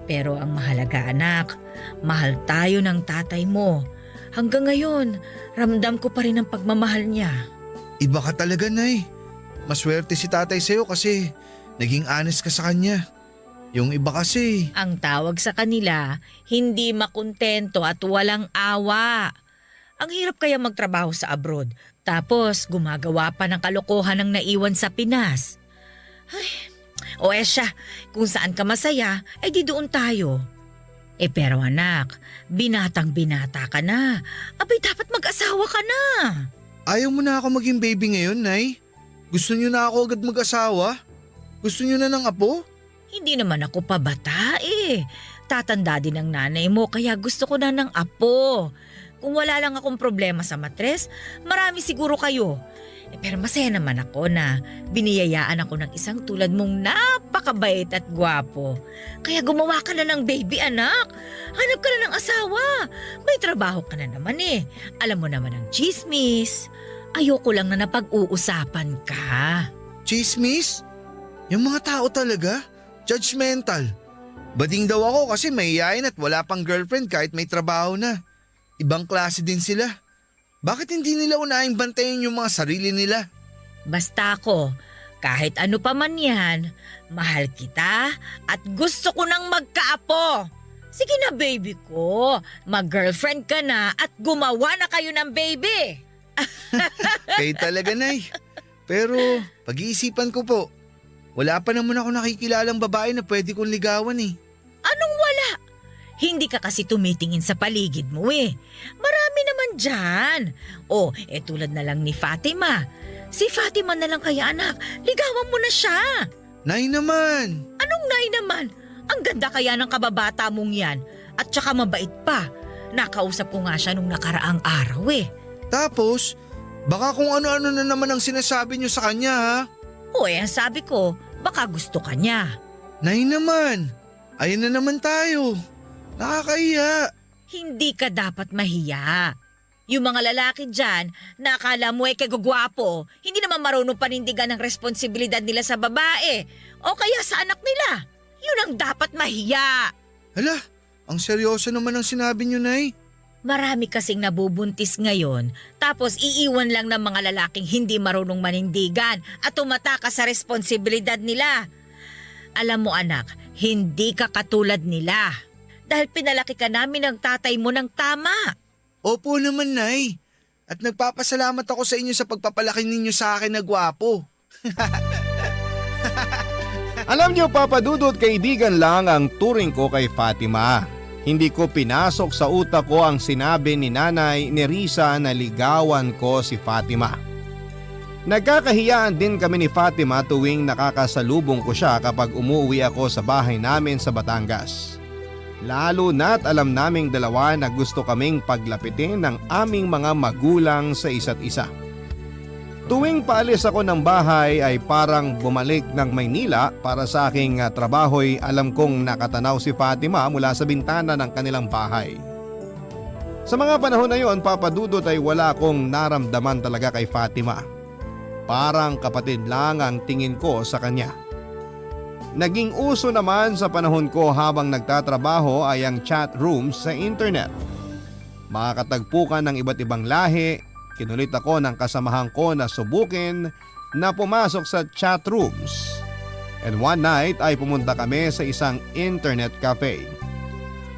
Pero ang mahalaga anak, mahal tayo ng tatay mo. Hanggang ngayon, ramdam ko pa rin ang pagmamahal niya. Iba ka talaga, Nay. Maswerte si tatay sa'yo kasi naging honest ka sa kanya. Yung iba kasi, Ang tawag sa kanila, hindi makontento at walang awa. Ang hirap kaya magtrabaho sa abroad, tapos gumagawa pa ng kalokohan ng naiwan sa Pinas. Ay, o siya, kung saan ka masaya, ay di doon tayo. Pero anak, binatang-binata ka na. Abay dapat mag-asawa ka na. ayaw mo na ako maging baby ngayon, Nay? Gusto niyo na ako agad mag-asawa? Gusto niyo na ng apo? Hindi naman ako pabata eh. Tatanda din ang nanay mo kaya gusto ko na ng apo. Kung wala lang akong problema sa matres, marami siguro kayo. Pero masaya naman ako na biniyayaan ako ng isang tulad mong napakabait at gwapo. Kaya gumawa ka na ng baby anak. Hanap ka na ng asawa. May trabaho ka na naman eh. Alam mo naman ang chismis. Ayoko lang na napag-uusapan ka. Chismis? Yung mga tao talaga? Judgmental. Bading daw ako kasi mahihayin at wala pang girlfriend kahit may trabaho na. Ibang klase din sila. Bakit hindi nila unahing bantayan yung mga sarili nila? Basta ako, kahit ano pa man yan, mahal kita at gusto ko nang magkaapo. Sige na baby ko, mag-girlfriend ka na at gumawa na kayo ng baby. Kayo talaga, Nay. Pero pag-iisipan ko po, wala pa naman ako nakikilalang babae na pwede kong ligawan eh. Anong wala? Hindi ka kasi tumitingin sa paligid mo eh. Marami naman dyan. Tulad na lang ni Fatima. Si Fatima na lang kaya anak, ligawan mo na siya. Nay naman. Anong nay naman? Ang ganda kaya ng kababata mong yan. At saka mabait pa. Nakausap ko nga siya nung nakaraang araw eh. Tapos, baka kung ano-ano na naman ang sinasabi niyo sa kanya ha? Ang sabi ko, baka gusto ka niya. Nay naman, ayun na naman tayo. Nakakahiya. Hindi ka dapat mahiya. Yung mga lalaki dyan, na akala mo kagugwapo, hindi naman marunong panindigan ng responsibilidad nila sa babae o kaya sa anak nila. Yun ang dapat mahiya. Hala, ang seryoso naman ang sinabi niyo, Nay. Marami kasing nabubuntis ngayon, tapos iiwan lang ng mga lalaking hindi marunong manindigan at tumatakas sa responsibilidad nila. Alam mo anak, hindi ka katulad nila. Dahil pinalaki ka namin ng tatay mo ng tama. Opo naman, Nay. At nagpapasalamat ako sa inyo sa pagpapalaki ninyo sa akin na gwapo. Alam niyo, Papa Dudut, kaibigan lang ang turing ko kay Fatima. Hindi ko pinasok sa utak ko ang sinabi ni Nanay ni Risa na ligawan ko si Fatima. Nagkakahiyaan din kami ni Fatima tuwing nakakasalubong ko siya kapag umuwi ako sa bahay namin sa Batangas. Lalo na't alam naming dalawa na gusto kaming paglapitin ng aming mga magulang sa isa't isa. Tuwing paalis ako ng bahay ay parang bumalik ng Maynila para sa aking trabaho'y alam kong nakatanaw si Fatima mula sa bintana ng kanilang bahay. Sa mga panahon na yon, Papa Dudut, ay wala akong naramdaman talaga kay Fatima. Parang kapatid lang ang tingin ko sa kanya. Naging uso naman sa panahon ko habang nagtatrabaho ay ang chat rooms sa internet. Makakatagpo ka ng iba't ibang lahi, kinulit ako ng kasamahan ko na subukin na pumasok sa chat rooms. And one night ay pumunta kami sa isang internet cafe.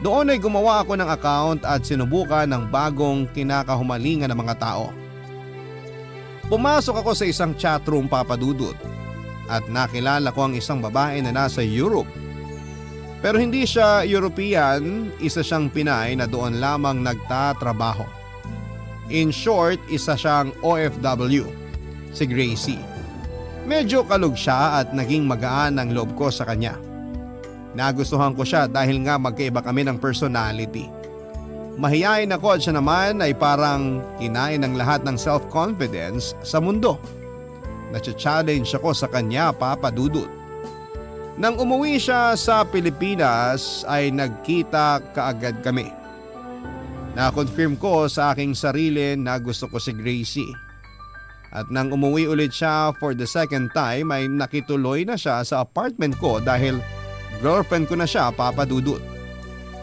Doon ay gumawa ako ng account at sinubukan ng bagong kinakahumalingan ng mga tao. Pumasok ako sa isang chat room, Papa Dudut, at nakilala ko ang isang babae na nasa Europe. Pero hindi siya European, isa siyang Pinay na doon lamang nagtatrabaho. In short, isa siyang OFW, si Gracie. Medyo kalog siya at naging magaan ang loob ko sa kanya. Nagustuhan ko siya dahil nga magkaiba kami ng personality. Mahiyain ako at siya naman ay parang kinain ng lahat ng self-confidence sa mundo. Nacha-challenge ako sa kanya, Papa Dudut. Nang umuwi siya sa Pilipinas ay nagkita kaagad kami. Na-confirm ko sa aking sarili na gusto ko si Gracie. At nang umuwi ulit siya for the second time ay nakituloy na siya sa apartment ko dahil girlfriend ko na siya, Papa Dudut.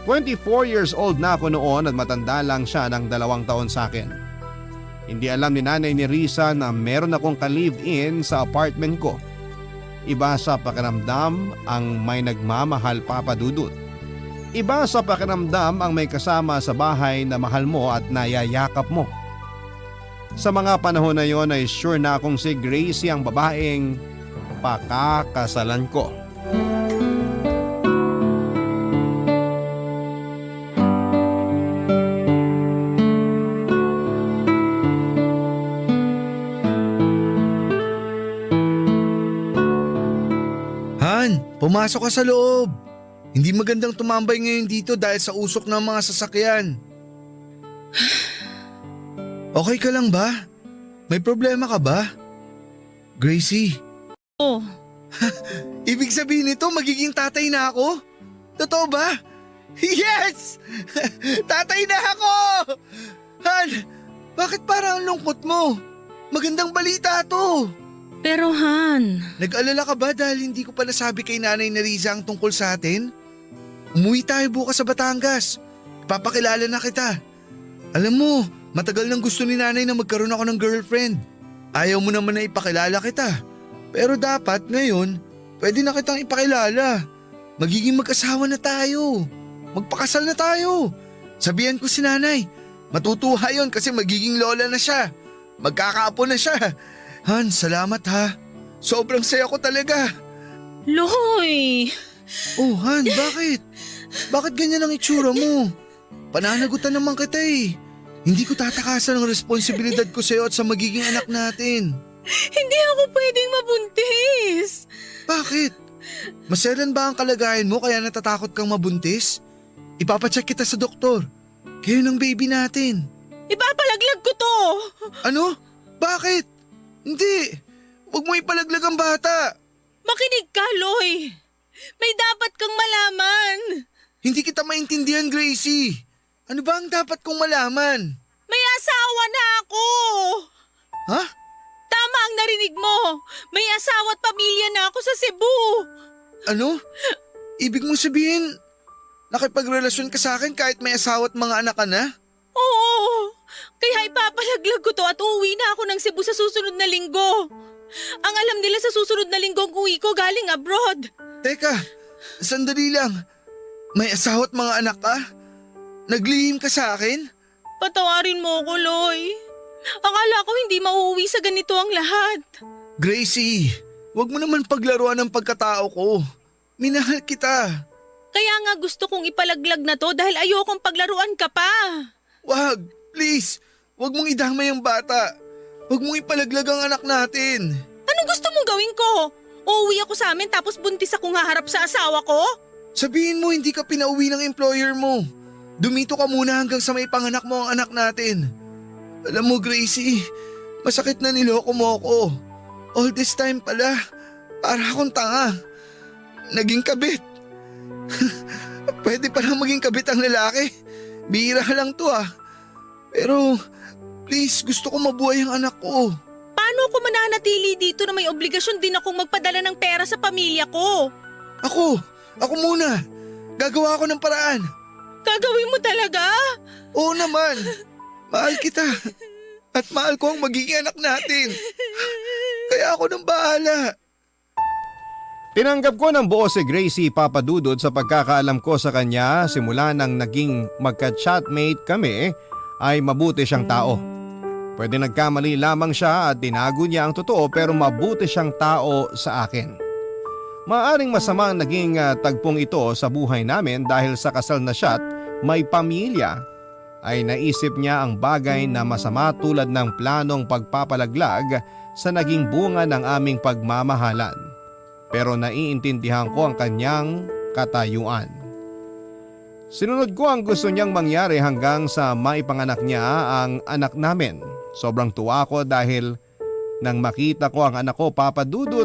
24 years old na ako noon at matanda lang siya ng 2 taon sa akin. Hindi alam ni Nanay ni Risa na meron akong ka-live-in sa apartment ko. Iba sa pakiramdam ang may nagmamahal, Papa Dudut. Iba sa pakiramdam ang may kasama sa bahay na mahal mo at nayayakap mo. Sa mga panahon na yon ay sure na akong si Gracie ang babaeng pakakasalan ko. Han, pumasok ka sa loob. Hindi magandang tumambay ngayon dito dahil sa usok ng mga sasakyan. Okay ka lang ba? May problema ka ba? Gracie, Oh, ibig sabihin nito magiging tatay na ako? Totoo ba? Yes! Tatay na ako! Han, bakit parang ang lungkot mo? Magandang balita to. pero Han, Nag-alala ka ba dahil hindi ko pa nasabi kay Nanay na Riza ang tungkol sa atin? Umuwi tayo bukas sa Batangas. Papakilala na kita. Alam mo, matagal nang gusto ni Nanay na magkaroon ako ng girlfriend. Ayaw mo naman na ipakilala kita. Pero dapat ngayon, pwede na kitang ipakilala. Magiging mag-asawa na tayo. Magpakasal na tayo. Sabihan ko si Nanay. Matutuwa yon kasi magiging lola na siya. Magkakaapo na siya. Han, salamat ha. Sobrang saya ko talaga. Loy! Oh, Han, bakit? Bakit ganyan ang itsura mo? Pananagutan naman kita eh. Hindi ko tatakasan ang responsibilidad ko sa'yo at sa magiging anak natin. Hindi ako pwedeng mabuntis! Bakit? Maselan ba ang kalagayan mo kaya natatakot kang mabuntis? Ipapacheck kita sa doktor. Kayo ng baby natin. Ipapalaglag ko to! Ano? Bakit? Hindi. Huwag mo ipalaglag ang bata. Makinig ka, Loy! May dapat kang malaman! Hindi kita maintindihan, Gracie. Ano ba ang dapat kong malaman? May asawa na ako! Ha? Tama ang narinig mo! May asawa at pamilya na ako sa Cebu! Ano? Ibig mong sabihin, nakipagrelasyon ka sa akin kahit may asawa at mga anak ka na? Oo! Kaya ipapalaglag ko to at uuwi na ako ng Cebu sa susunod na linggo. Ang alam nila sa susunod na linggo ang uwi ko galing abroad. Teka, sandali lang. May asawa at mga anak ka? Naglihim ka sa akin? Patawarin mo ko, Loy. Akala ko hindi mauuwi sa ganito ang lahat. Gracie, wag mo naman paglaruan ng pagkatao ko. Minahal kita. Kaya nga gusto kong ipalaglag na to dahil ayokong paglaruan ka pa. Wag, please. Wag mong idamay ang bata. Wag mong ipalaglag ang anak natin. Anong gusto mong gawin ko? Uuwi ako sa amin tapos buntis akong haharap sa asawa ko? Sabihin mo hindi ka pinauwi ng employer mo. Dumito ka muna hanggang sa may panganak mo ang anak natin. Alam mo, Gracie, masakit na niloko mo ako. All this time pala, para akong tanga. Naging kabit. Pwede palang maging kabit ang lalaki. Bihira lang to ah. Pero please, gusto ko mabuhay ang anak ko. Paano ako mananatili dito na may obligasyon din akong magpadala ng pera sa pamilya ko? Ako muna. Gagawa ako ng paraan. Gagawin mo talaga? Oo naman. Mahal kita. At mahal ko ang magiging anak natin. Kaya ako nang bahala. Tinanggap ko ng buo si Gracie Papadudod sa pagkakaalam ko sa kanya simula nang naging magka-chatmate kami ay mabuti siyang tao. Pwede nagkamali lamang siya at tinago niya ang totoo pero mabuti siyang tao sa akin. Maaring masama ang naging tagpong ito sa buhay namin dahil sa kasal na siya at may pamilya ay naisip niya ang bagay na masama tulad ng planong pagpapalaglag sa naging bunga ng aming pagmamahalan. Pero naiintindihan ko ang kanyang katayuan. Sinunod ko ang gusto niyang mangyari hanggang sa maipanganak niya ang anak namin. Sobrang tuwa ko dahil nang makita ko ang anak ko Papadudod.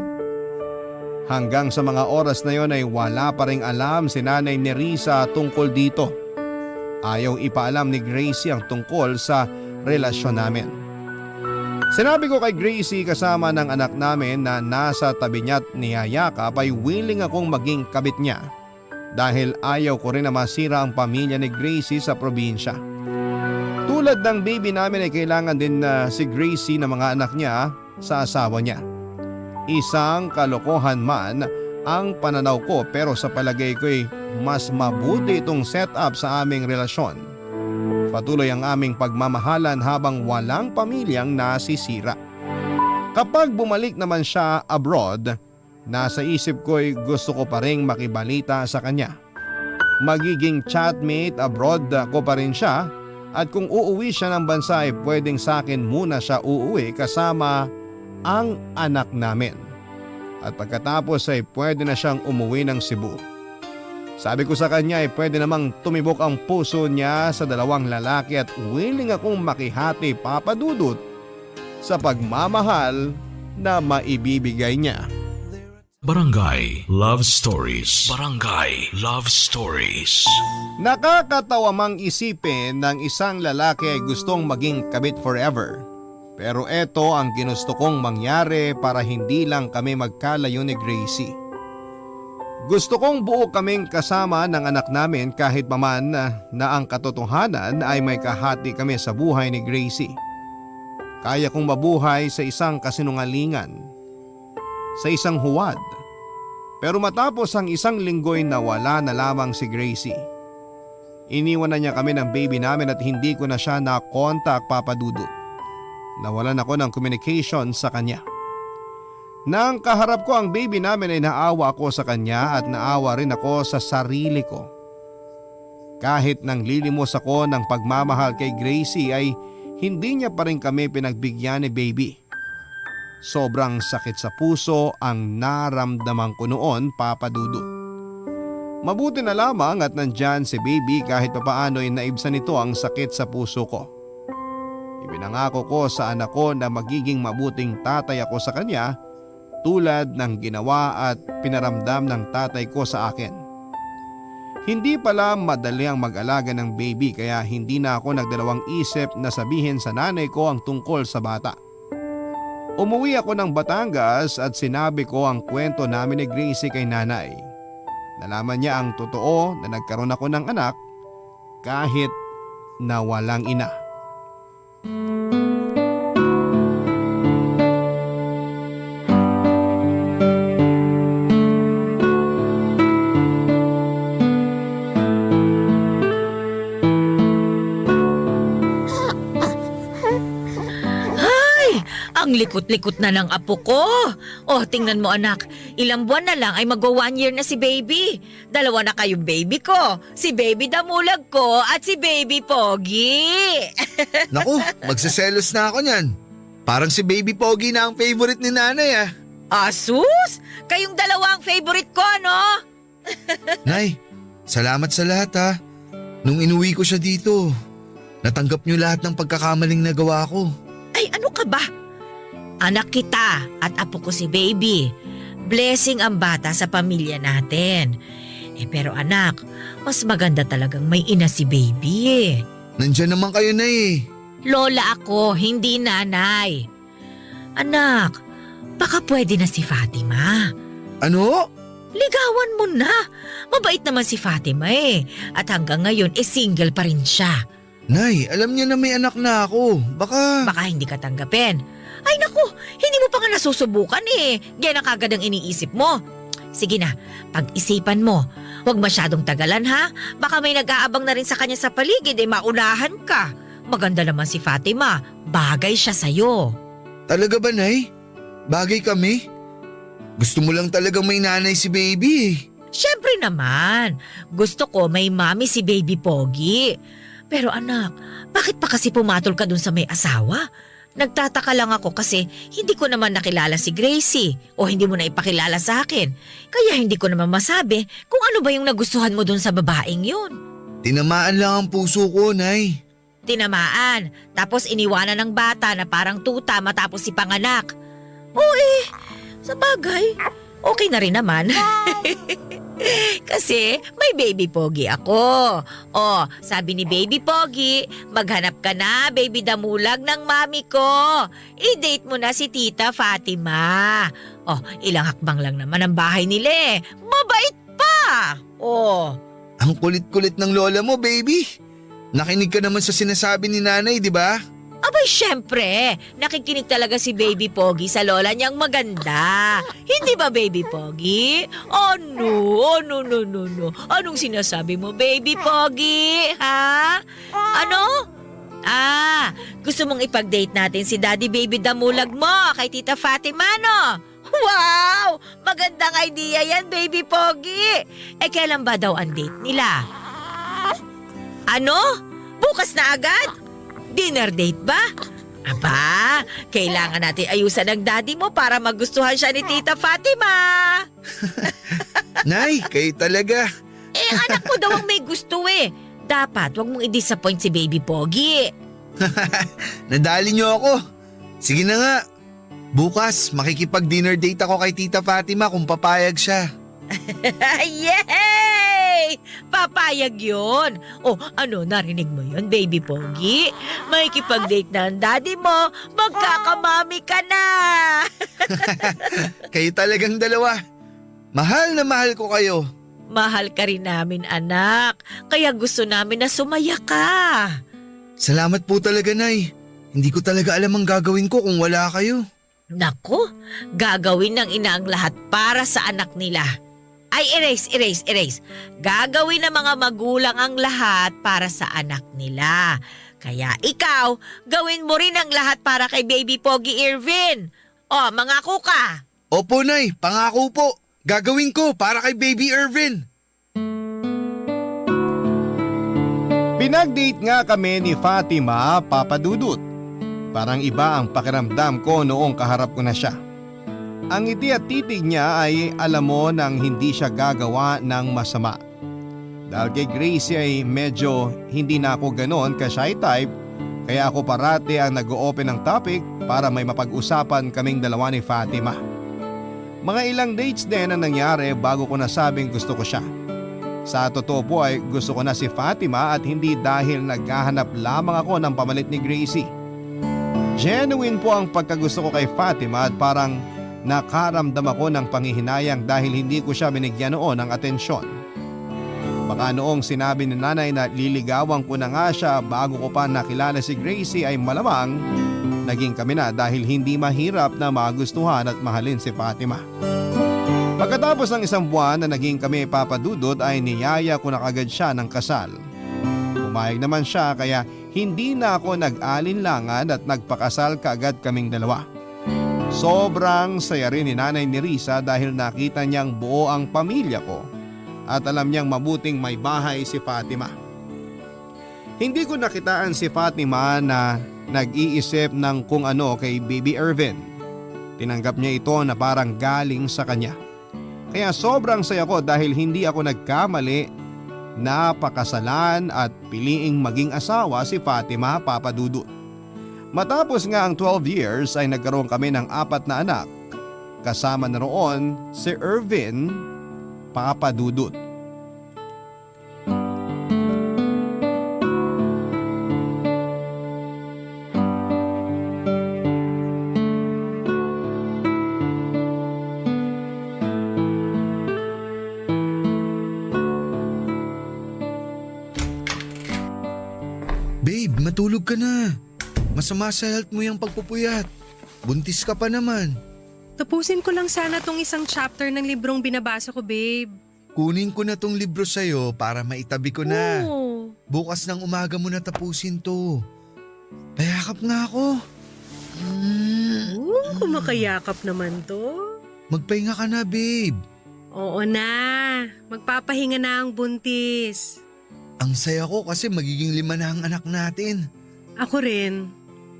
Hanggang sa mga oras na yon ay wala pa ring alam si Nanay Nerissa tungkol dito. Ayaw ipaalam ni Gracie ang tungkol sa relasyon namin. Sinabi ko kay Gracie kasama ng anak namin na nasa tabi niya at niyayakap ay willing akong maging kabit niya dahil ayaw ko rin na masira ang pamilya ni Gracie sa probinsya. Tulad ng baby namin ay kailangan din na si Gracie na mga anak niya sa asawa niya. Isang kalokohan man ang pananaw ko pero sa palagay ko ay mas mabuti itong setup sa aming relasyon. Patuloy ang aming pagmamahalan habang walang pamilyang nasisira. Kapag bumalik naman siya abroad, nasa isip ko'y gusto ko pa ring makibalita sa kanya. Magiging chatmate abroad ko pa rin siya at kung uuwi siya ng bansa ay pwedeng sa akin muna siya uuwi kasama ang anak namin. At pagkatapos ay pwede na siyang umuwi ng Cebu. Sabi ko sa kanya ay pwede namang tumibok ang puso niya sa dalawang lalaki at willing akong makihati Papadudod sa pagmamahal na maibibigay niya. Barangay Love Stories. Barangay Love Stories. Nakakatawa mang isipin ng isang lalaki ay gustong maging kabit forever. Pero eto ang ginusto kong mangyari para hindi lang kami magkalayo ni Gracie. Gusto kong buo kaming kasama ng anak namin kahit paman na ang katotohanan ay may kahati kami sa buhay ni Gracie. Kaya kong mabuhay sa isang kasinungalingan, sa isang huwad. Pero matapos ang isang linggo'y nawala na lamang si Gracie. Iniwan na niya kami ng baby namin at hindi ko na siya na-contact Papadudod. Nawalan ako ng communication sa kanya. Nang kaharap ko ang baby namin ay naawa ako sa kanya at naawa rin ako sa sarili ko. Kahit nang lilimos ako ng pagmamahal kay Gracie ay hindi niya pa rin kami pinagbigyan ni baby. Sobrang sakit sa puso ang naramdaman ko noon Papadudod. Mabuti na lamang at nandyan si baby kahit papaano ay naibsan nito ang sakit sa puso ko. Ibinangako ko sa anak ko na magiging mabuting tatay ako sa kanya tulad ng ginawa at pinaramdam ng tatay ko sa akin. Hindi pala madali ang mag-alaga ng baby kaya hindi na ako nagdalawang isip na sabihin sa nanay ko ang tungkol sa bata. Umuwi ako ng Batangas at sinabi ko ang kwento namin ni Gracie kay nanay. Nalaman niya ang totoo na nagkaroon ako ng anak kahit na walang ina. Ang likot-likot na ng apo ko. Oh, tingnan mo anak. Ilang buwan na lang ay magwa 1 year na si baby. 2 na kayong baby ko. Si baby Damulag ko at si baby Pogi. Naku, magsaselos na ako niyan. Parang si Baby Pogi na ang favorite ni nanay ah. Asus! Kayong dalawa ang favorite ko, ano? Nay, salamat sa lahat ha. Nung inuwi ko siya dito, natanggap niyo lahat ng pagkakamaling nagawa ko. Ay, ano ka ba? Anak kita at apo ko si baby. Blessing ang bata sa pamilya natin. Pero anak, mas maganda talagang may ina si baby eh. Nandyan naman kayo na eh. Lola ako, hindi nanay. Anak, baka pwede na si Fatima. Ano? Ligawan mo na. Mabait naman si Fatima eh. At hanggang ngayon, single pa rin siya. Nay, alam niya na may anak na ako. Baka... Baka hindi ka tanggapin. Ay naku, hindi mo pa nga nasusubukan eh. Yan ang kagad ang iniisip mo. Sige na, pag-isipan mo. Huwag masyadong tagalan ha. Baka may nag-aabang na rin sa kanya sa paligid maunahan ka. Maganda naman si Fatima. Bagay siya sa'yo. Talaga ba, Nay? Bagay kami? Gusto mo lang talagang may nanay si baby eh. Siyempre naman. Gusto ko may mami si Baby Pogi. Pero anak, bakit pa kasi pumatol ka dun sa may asawa? Nagtataka lang ako kasi hindi ko naman nakilala si Gracie o hindi mo na ipakilala sa akin. Kaya hindi ko naman masabi kung ano ba yung nagustuhan mo dun sa babaeng yun. Tinamaan lang ang puso ko, Nay. Tinamaan, tapos iniwanan ng bata na parang tuta matapos si panganak. Sa bagay, okay na rin naman. Kasi may Baby Pogi ako. Sabi ni Baby Pogi, maghanap ka na, baby damulag ng mami ko. I-date mo na si Tita Fatima. Ilang hakbang lang naman ang bahay nila eh. Mabait pa. Ang kulit-kulit ng lola mo, baby. Nakinig ka naman sa sinasabi ni nanay, di ba? Abay, syempre, nakikinig talaga si Baby Pogi sa lola niyang maganda. Hindi ba, Baby Pogi? No. Anong sinasabi mo, Baby Pogi? Ha? Ano? Gusto mong ipag-date natin si Daddy Baby Damulag mo kay Tita Fatima, no? Wow! Magandang idea yan, Baby Pogi. Kailan ba daw ang date nila? Ano? Bukas na agad? Dinner date ba? Aba, kailangan natin ayusan ng daddy mo para magustuhan siya ni Tita Fatima. Nay, kayo talaga. Anak mo daw ang may gusto eh. Dapat wag mong i-disappoint si Baby Pogi. Nadali niyo ako. Sige na nga. Bukas, makikipag-dinner date ako kay Tita Fatima kung papayag siya. Yay! Papayag yun. Narinig mo yun, Baby Pogi? Makikipag-date na ang daddy mo, magkakamami ka na. Kayo talagang dalawa. Mahal na mahal ko kayo. Mahal ka rin namin, anak. Kaya gusto namin na sumaya ka. Salamat po talaga, Nay. Hindi ko talaga alam ang gagawin ko kung wala kayo. Naku, gagawin ng ina ang lahat para sa anak nila. Ay, erase. Gagawin ng mga magulang ang lahat para sa anak nila. Kaya ikaw, gawin mo rin ang lahat para kay Baby Pogi Irvin. Mangako ka. Opo, Nay. Pangako po. Gagawin ko para kay Baby Irvin. Pinag-date nga kami ni Fatima, Papa Dudut. Parang iba ang pakiramdam ko noong kaharap ko na siya. Ang ngiti at titig niya ay alam mo nang hindi siya gagawa ng masama. Dahil kay Gracie ay medyo hindi na ako ganon ka-shy type, kaya ako parati ang nag-o-open ng topic para may mapag-usapan kaming dalawa ni Fatima. Mga ilang dates din ang nangyari bago ko nasabing gusto ko siya. Sa totoo po ay gusto ko na si Fatima at hindi dahil naghahanap lamang ako ng pamalit ni Gracie. Genuine po ang pagkagusto ko kay Fatima at parang nakaramdam ako ng panghihinayang dahil hindi ko siya binigyan noon ng atensyon. Baka noong sinabi ni nanay na liligawan ko na nga siya bago ko pa nakilala si Gracie ay malamang naging kami na dahil hindi mahirap na magustuhan at mahalin si Fatima. Pagkatapos ng isang buwan na naging kami papadudod ay niyaya ko na kagad siya ng kasal. Pumayag naman siya kaya hindi na ako nag-alinlangan at nagpakasal kaagad kaming dalawa. Sobrang saya rin ni Nanay ni Risa dahil nakita niyang buo ang pamilya ko at alam niyang mabuting may bahay si Fatima. Hindi ko nakitaan si Fatima na nag-iisip ng kung ano kay Baby Irvin. Tinanggap niya ito na parang galing sa kanya. Kaya sobrang saya ko dahil hindi ako nagkamali na pakasalan at piliing maging asawa si Fatima, Papa Dudut. Matapos nga ang 12 years ay nagkaroon kami ng 4 na anak. Kasama na roon si Irvin, Papa Dudut. Matulog ka na. Masama sa health mo yung pagpupuyat. Buntis ka pa naman. Tapusin ko lang sana tong isang chapter ng librong binabasa ko, babe. Kunin ko na tong libro sa'yo para maitabi ko na. Oo. Bukas ng umaga mo na tapusin to. Payakap nga ako. Kumakayakap naman to. Magpahinga ka na, babe. Oo na. Magpapahinga na ang buntis. Ang saya ko kasi magiging 5 na ang anak natin. Ako rin.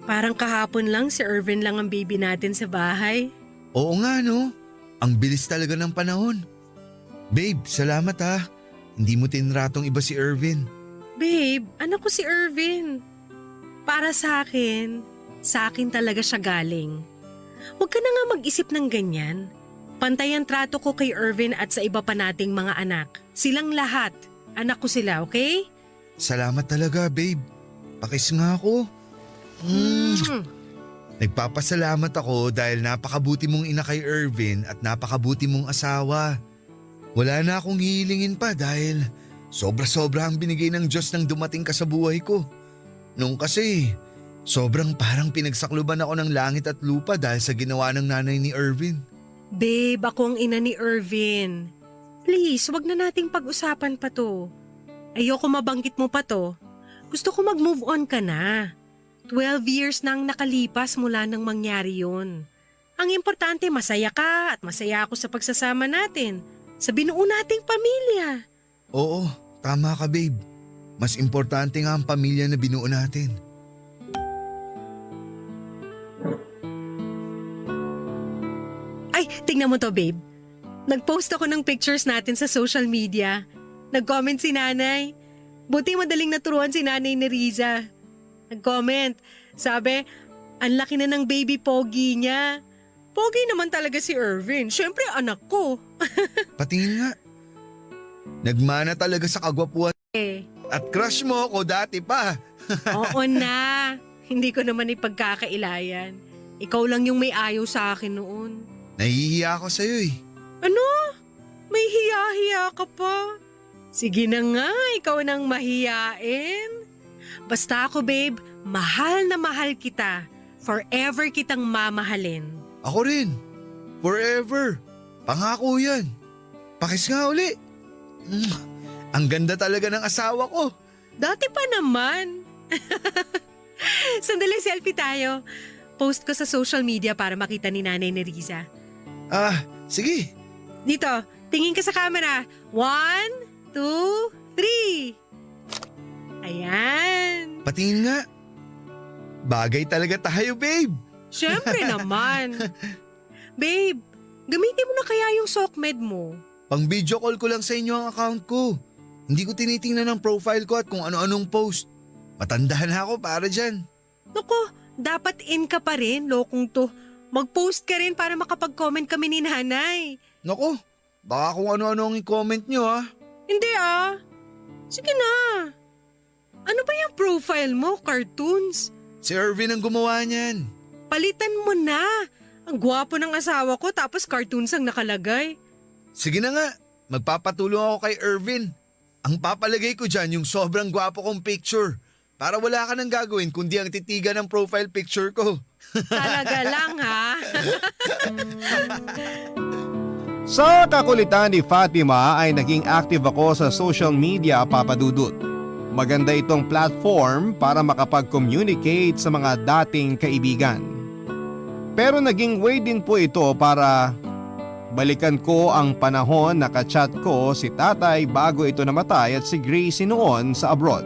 Parang kahapon lang si Irvin lang ang baby natin sa bahay. Oo nga no, ang bilis talaga ng panahon. Babe, salamat ha. Hindi mo tinratong iba si Irvin. Babe, anak ko si Irvin. Para sa akin talaga siya galing. Huwag ka na nga mag-isip ng ganyan. Pantay ang trato ko kay Irvin at sa iba pa nating mga anak. Silang lahat. Anak ko sila, okay? Salamat talaga, babe. Pakis nga ako. Nagpapasalamat ako dahil napakabuti mong ina kay Irvin at napakabuti mong asawa. Wala na akong hihilingin pa dahil sobra-sobra ang binigay ng Diyos nang dumating ka sa buhay ko. Nung kasi, sobrang parang pinagsakluban ako ng langit at lupa dahil sa ginawa ng nanay ni Irvin. Babe, ako ang ina ni Irvin. Please, wag na nating pag-usapan pa to. Ayoko mabanggit mo pa to. Gusto ko mag-move on ka na. 12 years nang nakalipas mula nang mangyari yun. Ang importante, masaya ka at masaya ako sa pagsasama natin. Sa binuo nating pamilya. Oo, tama ka, babe. Mas importante nga ang pamilya na binuo natin. Ay, tingnan mo to, babe. Nag-post ako ng pictures natin sa social media. Nag-comment si nanay. Buti madaling naturuan si nanay ni Riza. Nag-comment. Sabi, ang laki na ng baby pogi niya. Pogi naman talaga si Irvin. Siyempre, anak ko. Patingin nga. Nagmana talaga sa kagwapuan Eh, at crush mo ako dati pa. oo na. Hindi ko naman ipagkakailayan. Ikaw lang yung may ayaw sa akin noon. Nahihiya ako sa'yo eh. Ano? May hiya-hiya ka pa? Sige na nga, ikaw nang mahiyain. Basta ako, babe, mahal na mahal kita. Forever kitang mamahalin. Ako rin. Forever. Pangako yan. Pakis nga uli. Ang ganda talaga ng asawa ko. Dati pa naman. Sandali, selfie tayo. Post ko sa social media para makita ni Nanay ni Riza. Sige. Dito, tingin ka sa camera. 1, 2, 3. Ayan. Patingin nga. Bagay talaga tayo, babe. Siyempre naman. Babe, gamitin mo na kaya yung SOCMED mo. Pang video call ko lang sa inyo ang account ko. Hindi ko tinitingnan ang profile ko at kung ano-anong post. Matanda na ako para dyan. Naku, dapat in ka pa rin, lokong to. Mag-post ka rin para makapag-comment kami ni nanay. Naku, baka kung ano-ano ang i-comment nyo ha. Hindi ah. Sige na. Ano ba yung profile mo, cartoons? Si Irvin ang gumawa niyan. Palitan mo na. Ang gwapo ng asawa ko tapos cartoons ang nakalagay. Sige na nga, magpapatulong ako kay Irvin. Ang papalagay ko dyan yung sobrang gwapo kong picture. Para wala ka nang gagawin kundi ang titigan ng profile picture ko. Talaga lang ha. Sa kakulitan ni Fatima ay naging active ako sa social media, Papa Dudut. Maganda itong platform para makapag-communicate sa mga dating kaibigan. Pero naging way din po ito para balikan ko ang panahon na kachat ko si tatay bago ito namatay at si Gracie noon sa abroad.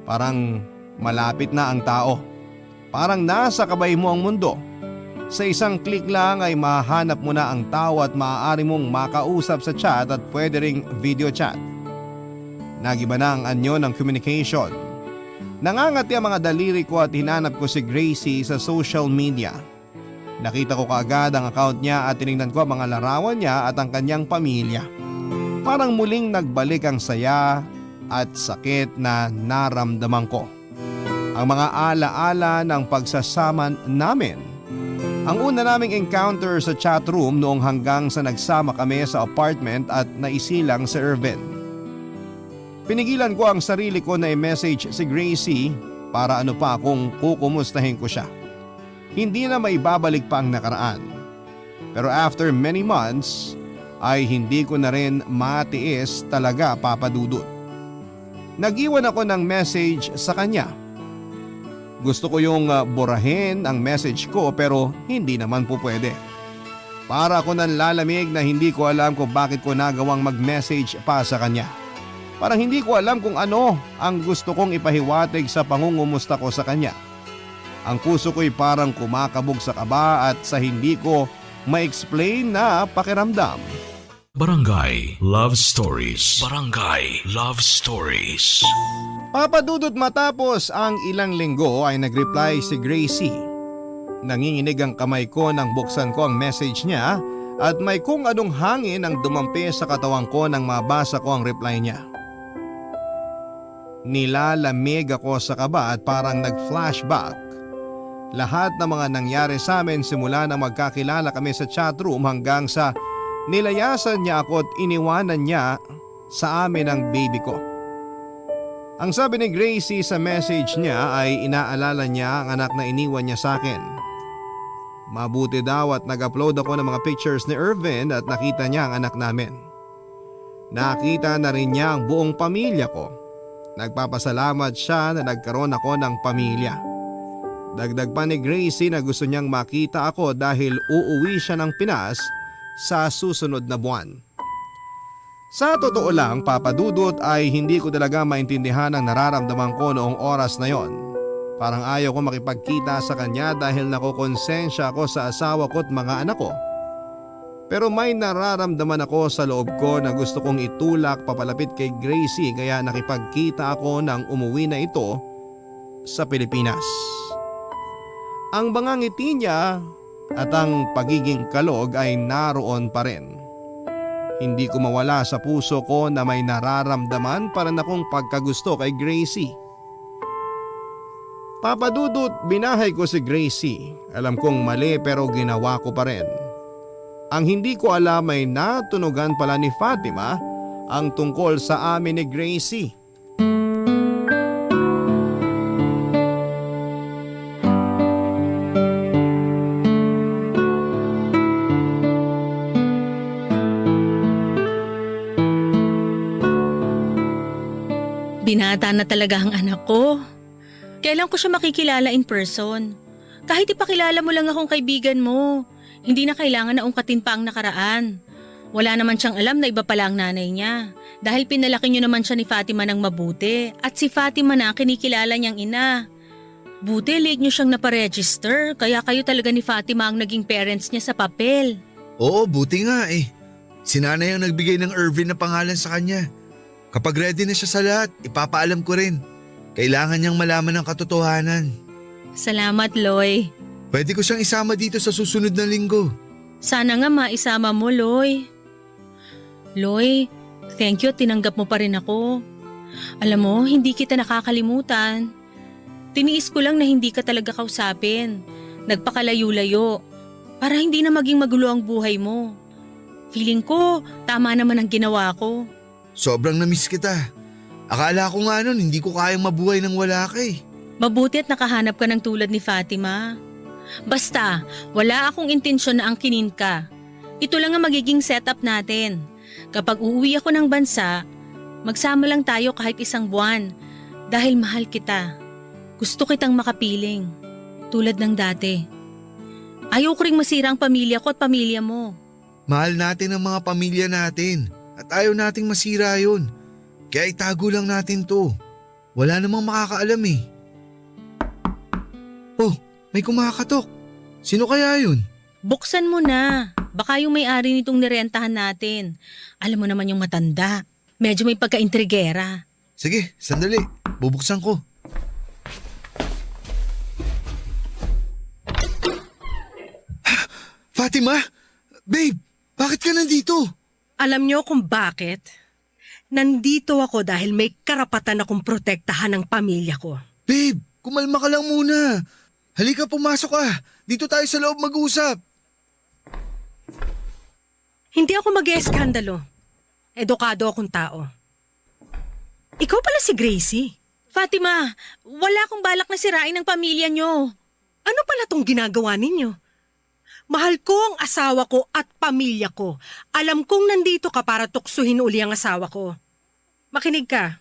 Parang malapit na ang tao. Parang nasa kabay mo ang mundo. Sa isang click lang ay mahanap mo na ang tao at maaari mong makausap sa chat at pwede ring video chat. Nagiba na ang anyo ng communication. Nangangati ang mga daliri ko at hinanap ko si Gracie sa social media. Nakita ko kaagad ang account niya at tinignan ko ang mga larawan niya at ang kanyang pamilya. Parang muling nagbalik ang saya at sakit na naramdaman ko. Ang mga alaala ng pagsasama namin. Ang una naming encounter sa chat room noong hanggang sa nagsama kami sa apartment at naisilang si Irvin. Pinigilan ko ang sarili ko na i-message si Gracie para ano pa kung kukumustahin ko siya. Hindi na maibabalik pa ang nakaraan. Pero after many months ay hindi ko na rin matiis talaga, Papa Dudut. Nag-iwan ako ng message sa kanya. Gusto ko yung burahin ang message ko pero hindi naman po pwede. Para ako nanlalamig na hindi ko alam kung bakit ko nagawang mag-message pa sa kanya. Parang hindi ko alam kung ano ang gusto kong ipahiwatig sa pangungumusta ko sa kanya. Ang puso ko'y parang kumakabog sa kaba at sa hindi ko ma-explain na pakiramdam. Barangay Love Stories. Barangay Love Stories. Papa Dudut, matapos ang ilang linggo ay nag-reply si Gracie. Nanginginig ang kamay ko nang buksan ko ang message niya at may kung anong hangin ang dumampi sa katawan ko nang mabasa ko ang reply niya. Nilalamig ako sa kaba at parang nag-flashback. Lahat ng mga nangyari sa amin simula na magkakilala kami sa chatroom hanggang sa nilayasan niya ako at iniwanan niya sa amin ang baby ko. Ang sabi ni Gracie sa message niya ay inaalala niya ang anak na iniwan niya sa akin. Mabuti daw at nag-upload ako ng mga pictures ni Irvin at nakita niya ang anak namin. Nakita na rin niya ang buong pamilya ko. Nagpapasalamat siya na nagkaroon ako ng pamilya. Dagdag pa ni Gracie na gusto niyang makita ako dahil uuwi siya ng Pinas sa susunod na buwan. Sa totoo lang, Papa Dudut, ay hindi ko talaga maintindihan ang nararamdaman ko noong oras na yon. Parang ayaw ko makipagkita sa kanya dahil nakokonsensya ako sa asawa ko at mga anak ko. Pero may nararamdaman ako sa loob ko na gusto kong itulak papalapit kay Gracie kaya nakipagkita ako nang umuwi na ito sa Pilipinas. Ang bangangiti niya at ang pagiging kalog ay naroon pa rin. Hindi ko mawala sa puso ko na may nararamdaman para na akong pagkagusto kay Gracie. Papa Dudut, binahay ko si Gracie. Alam kong mali pero ginawa ko pa rin. Ang hindi ko alam ay natunugan pala ni Fatima ang tungkol sa amin ni Gracie. Binata na talaga ang anak ko. Kailan ko siya makikilala in person? Kahit ipakilala mo lang akong kaibigan mo, hindi na kailangan na ungkatin pa ang nakaraan. Wala naman siyang alam na iba pala ang nanay niya. Dahil pinalaki niyo naman siya ni Fatima ng mabuti at si Fatima na kinikilala niyang ina. Buti late niyo siyang naparegister kaya kayo talaga ni Fatima ang naging parents niya sa papel. Oo, buti nga eh. Si nanay ang nagbigay ng Irvin na pangalan sa kanya. Kapag ready na siya sa lahat, ipapaalam ko rin. Kailangan niyang malaman ang katotohanan. Salamat, Loy. Pwede ko siyang isama dito sa susunod na linggo. Sana nga maisama mo, Loy. Loy, thank you at tinanggap mo pa rin ako. Alam mo, hindi kita nakakalimutan. Tiniis ko lang na hindi ka talaga kausapin. Nagpakalayo-layo. Para hindi na maging magulo ang buhay mo. Feeling ko, tama naman ang ginawa ko. Sobrang namiss kita. Akala ko nga nun hindi ko kayang mabuhay nang wala ka eh. Mabuti at nakahanap ka ng tulad ni Fatima. Basta, wala akong intensyon na angkinin ka. Ito lang ang magiging setup natin. Kapag uuwi ako ng bansa, magsama lang tayo kahit 1 buwan. Dahil mahal kita. Gusto kitang makapiling. Tulad ng dati. Ayaw ko ring masira ang pamilya ko at pamilya mo. Mahal natin ang mga pamilya natin. At ayaw nating masira yun. Kaya itago lang natin to. Wala namang makakaalam eh. Oh, may kumakatok. Sino kaya yun? Buksan mo na. Baka yung may-ari nitong nirentahan natin. Alam mo naman yung matanda. Medyo may pagka-intrigera. Sige, sandali. Bubuksan ko. Fatima? Babe, bakit ka nandito? Alam niyo kung bakit? Nandito ako dahil may karapatan akong protektahan ng pamilya ko. Babe, kumalma ka lang muna. Halika, pumasok ka. Dito tayo sa loob mag-usap. Hindi ako mag-eskandalo. Edukado akong tao. Ikaw pala si Gracie. Fatima, wala akong balak na sirain ang pamilya nyo. Ano pala tong ginagawa ninyo? Mahal ko ang asawa ko at pamilya ko. Alam kong nandito ka para tuksuhin uli ang asawa ko. Makinig ka.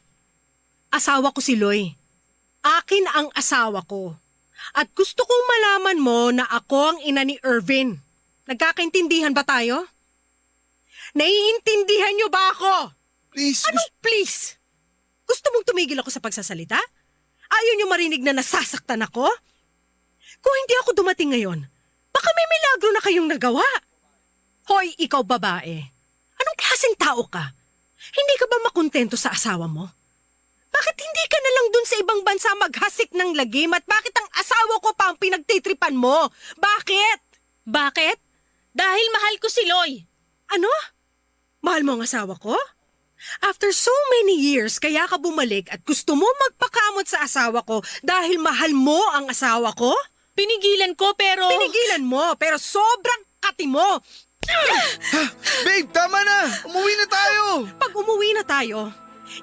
Asawa ko si Loy. Akin ang asawa ko. At gusto kong malaman mo na ako ang ina ni Irvin. Nagkakaintindihan ba tayo? Naiintindihan niyo ba ako? Please, Anong please? Gusto mong tumigil ako sa pagsasalita? Ayaw niyo marinig na nasasaktan ako? Kung hindi ako dumating ngayon, baka may milagro na kayong nagawa. Hoy, ikaw babae. Anong klaseng tao ka? Hindi ka ba makontento sa asawa mo? Bakit hindi ka na lang dun sa ibang bansa maghasik ng lagim at bakit ang asawa ko pa ang pinagtitripan mo? Bakit? Bakit? Dahil mahal ko si Loy. Ano? Mahal mo ang asawa ko? After so many years, kaya ka bumalik at gusto mo magpakamot sa asawa ko dahil mahal mo ang asawa ko? Pinigilan ko pero... Pinigilan mo, pero sobrang kati mo. babe, tama na! Umuwi na tayo! Pag umuwi na tayo,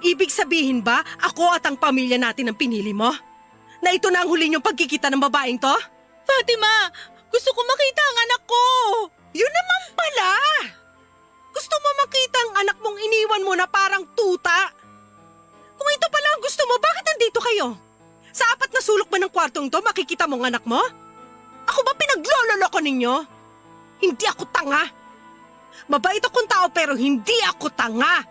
ibig sabihin ba ako at ang pamilya natin ang pinili mo? Na ito na ang huli niyong pagkikita ng babaeng to? Fatima, gusto ko makita ang anak ko. Yun naman pala! Gusto mo makita ang anak mong iniwan mo na parang tuta? Kung ito pala ang gusto mo, bakit nandito kayo? Sa apat na sulok ba ng kwartong to, makikita mo ang anak mo? Ako ba pinaglololoko ninyo? Hindi ako tanga. Mabait akong tao pero hindi ako tanga.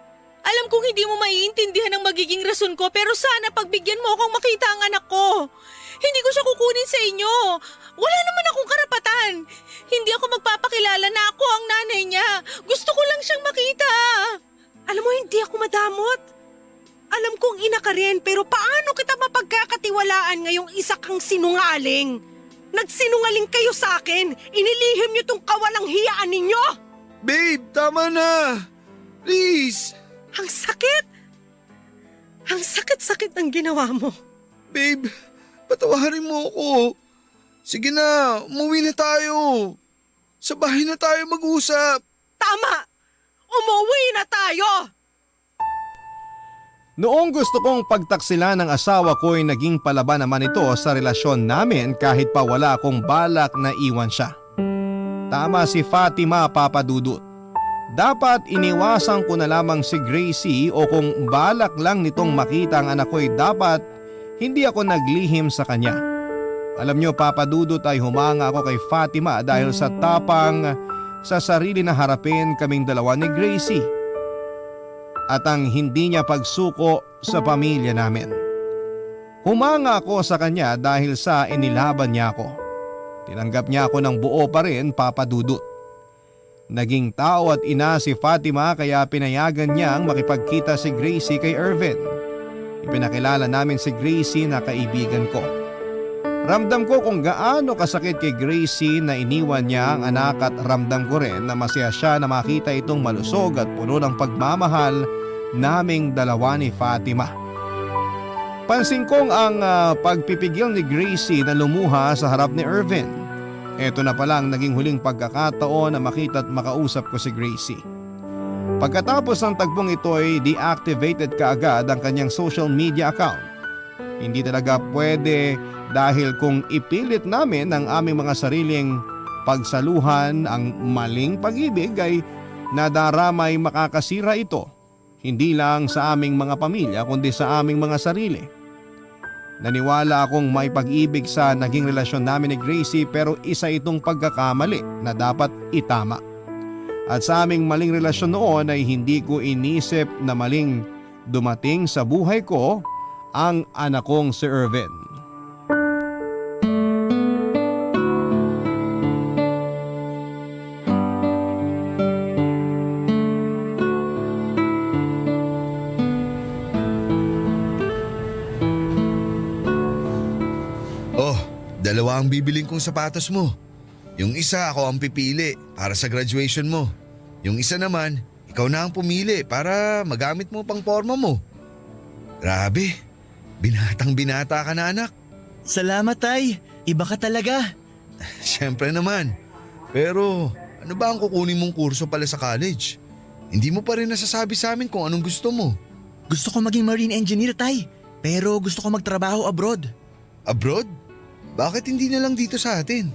Alam kong hindi mo maiintindihan ang magiging rason ko pero sana pagbigyan mo akong makita ang anak ko. Hindi ko siya kukunin sa inyo. Wala naman akong karapatan. Hindi ako magpapakilala na ako ang nanay niya. Gusto ko lang siyang makita. Alam mo, hindi ako madamot. Alam kong ina ka rin, pero paano kita mapagkakatiwalaan ngayong isa kang sinungaling? Nagsinungaling kayo sa akin. Inilihim niyo tong kawalang hiyaan ninyo. Babe, tama na! Please! Ang sakit! Ang sakit-sakit ng ginawa mo. Babe, patawarin mo ako. Sige na, umuwi na tayo. Sa bahay na tayo mag-usap. Tama! Umuwi na tayo! Noong gusto kong pagtaksilan ng asawa ko ay naging palaban naman ito sa relasyon namin kahit pa wala akong balak na iwan siya. Tama si Fatima, Papa Dudut. Dapat iniwasan ko na lamang si Gracie o kung balak lang nitong makita ang anak ko ay dapat hindi ako naglihim sa kanya. Alam niyo, Papa Dudut, ay humanga ako kay Fatima dahil sa tapang sa sarili na harapin kaming dalawa ni Gracie. At ang hindi niya pagsuko sa pamilya namin. Humanga ako sa kanya dahil sa inilaban niya ako. Tinanggap niya ako ng buo pa rin, Papa Dudut. Naging tao at ina si Fatima kaya pinayagan niyang makipagkita si Gracie kay Irvin. Ipinakilala namin si Gracie na kaibigan ko. Ramdam ko kung gaano kasakit kay Gracie na iniwan niya ang anak at ramdam ko rin na masaya siya na makita itong malusog at puno ng pagmamahal naming dalawa ni Fatima. Pansin kong ang pagpipigil ni Gracie na lumuha sa harap ni Irvin. Ito na palang naging huling pagkakataon na makita at makausap ko si Gracie. Pagkatapos ng tagpong ito ay deactivated kaagad ang kanyang social media account. Hindi talaga pwede dahil kung ipilit namin ang aming mga sariling pagsaluhan ang maling pag-ibig ay nadaramay makakasira ito. Hindi lang sa aming mga pamilya kundi sa aming mga sarili. Naniwala akong may pag-ibig sa naging relasyon namin ni Gracie pero isa itong pagkakamali na dapat itama. At sa aming maling relasyon noon ay hindi ko inisip na maling dumating sa buhay ko ang anak kong si Irvin. Oh, dalawa ang bibiling kong sapatos mo. Yung isa ako ang pipili para sa graduation mo. Yung isa naman, ikaw na ang pumili para magamit mo pang forma mo. Grabe, binatang binata ka na anak. Salamat, Tay. Iba ka talaga. Siyempre naman. Pero ano ba ang kukunin mong kurso pala sa college? Hindi mo pa rin nasasabi sa amin kung anong gusto mo. Gusto ko maging marine engineer, Tay. Pero gusto ko magtrabaho abroad. Abroad? Bakit hindi na lang dito sa atin?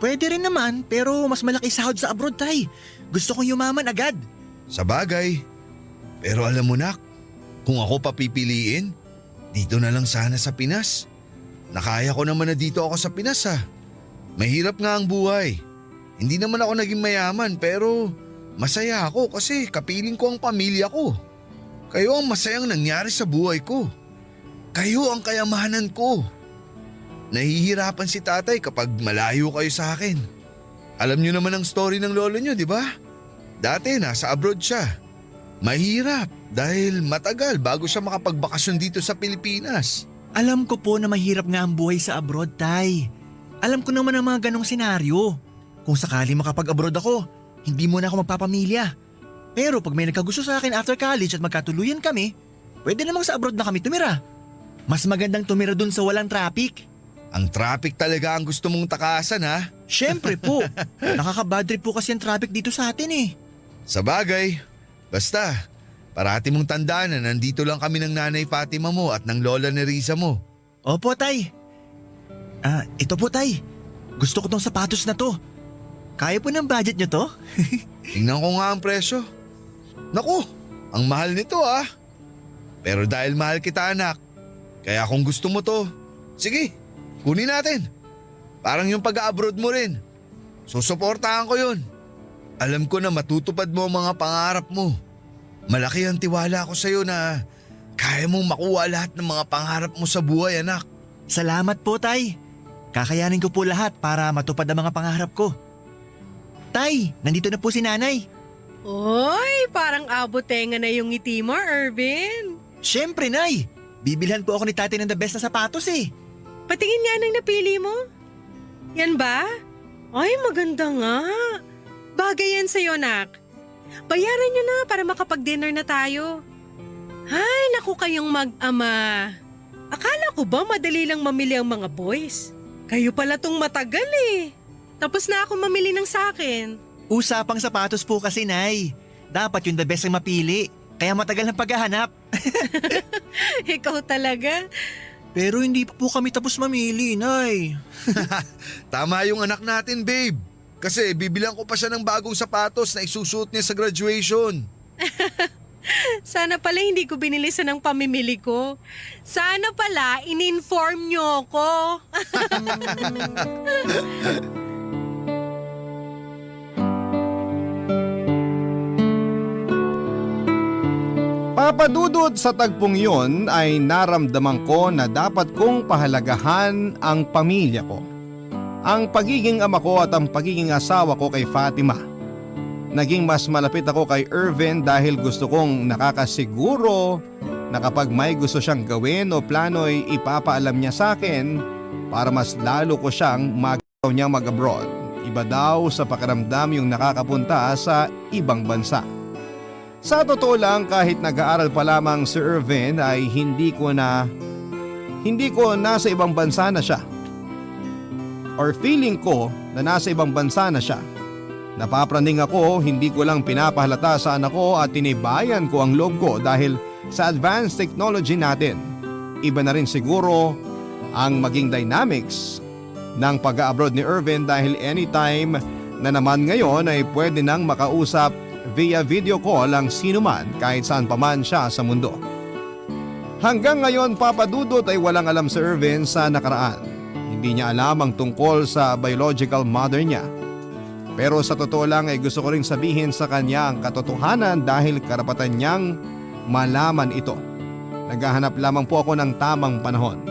Pwede rin naman, pero mas malaki sahod sa abroad, Tay. Gusto kong yumaman agad. Sa bagay. Pero alam mo nak, kung ako papipiliin, dito na lang sana sa Pinas. Nakaya ko naman na dito ako sa Pinas ha. Mahirap nga ang buhay. Hindi naman ako naging mayaman pero masaya ako kasi kapiling ko ang pamilya ko. Kayo ang masayang nangyari sa buhay ko. Kayo ang kayamanan ko. Nahihirapan si tatay kapag malayo kayo sa akin. Alam niyo naman ang story ng lolo niyo, di ba? Dati nasa abroad siya. Mahirap dahil matagal bago siya makapagbakasyon dito sa Pilipinas. Alam ko po na mahirap nga ang buhay sa abroad, Tay. Alam ko naman ang mga ganong senaryo. Kung sakali makapag-abroad ako, hindi muna ako magpapamilya. Pero pag may nagkagusto sa akin after college at magkatuluyan kami, pwede namang sa abroad na kami tumira. Mas magandang tumira dun sa walang traffic. Ang traffic talaga ang gusto mong takasan ha? Siyempre po, nakaka-bad trip po kasi ang traffic dito sa atin eh. Sa bagay, basta parati mong tandaan na nandito lang kami ng nanay Fatima mo at ng lola Nerissa mo. Opo, Tay. Ito po, Tay. Gusto ko tong sapatos na to. Kaya po ng budget nyo to? Tingnan ko nga ang presyo. Naku, ang mahal nito ah. Pero dahil mahal kita anak, kaya kung gusto mo to, sige, kunin natin. Parang yung pag-abroad mo rin. Susuportahan ko yun. Alam ko na matutupad mo ang mga pangarap mo. Malaki ang tiwala ko sa'yo na kaya mong makuha lahat ng mga pangarap mo sa buhay anak. Salamat po, Tay. Kakayanin ko po lahat para matupad ang mga pangarap ko. Tay, nandito na po si Nanay. Oy, parang abotenga na yung ngiti mo, Irvin. Siyempre, Nay. Bibilhan po ako ni Tatay ng the best na sapatos eh. Patingin nga ng napili mo. Yan ba? Ay, maganda nga. Bagay yan sa'yo, nak. Bayaran nyo na para makapag-dinner na tayo. Ay, naku kayong mag-ama. Akala ko ba madali lang mamili ang mga boys? Kayo pala tong matagal eh. Tapos na ako mamili ng sakin. Usapang sapatos po kasi, Nay. Dapat yung the best ang mapili. Kaya matagal ng paghahanap. Ikaw talaga. Pero hindi pa po kami tapos mamili, Nay. Tama yung anak natin babe. Kasi bibilang ko pa siya ng bagong sapatos na isusuot niya sa graduation. Sana pala hindi ko binilisan ng pamimili ko. Sana pala in-inform nyo ko. Papadudod sa tagpong yon ay naramdaman ko na dapat kong pahalagahan ang pamilya ko. Ang pagiging ama ko at ang pagiging asawa ko kay Fatima. Naging mas malapit ako kay Irvin dahil gusto kong nakakasiguro na kapag may gusto siyang gawin o plano ay ipapaalam niya sa akin para mas lalo ko siyang magaw niya mag-abroad. Iba daw sa pakiramdam yung nakakapunta sa ibang bansa. Sa totoo lang kahit nag-aaral pa lamang si Irvin ay hindi ko nasa ibang bansa na siya. Or feeling ko na nasa ibang bansa na siya. Napapraning ako, hindi ko lang pinapahalata sa anak ko at tinibayan ko ang loob ko dahil sa advanced technology natin. Iba na rin siguro ang maging dynamics ng pag-abroad ni Irvin dahil anytime na naman ngayon ay pwede nang makausap via video call ang sinuman kahit saan pa man siya sa mundo. Hanggang ngayon papadudot ay walang alam si Irvin sa nakaraan. Hindi niya alam ang tungkol sa biological mother niya. Pero sa totoo lang ay gusto ko ring sabihin sa kanya ang katotohanan dahil karapatan niyang malaman ito. Naghahanap lamang po ako ng tamang panahon.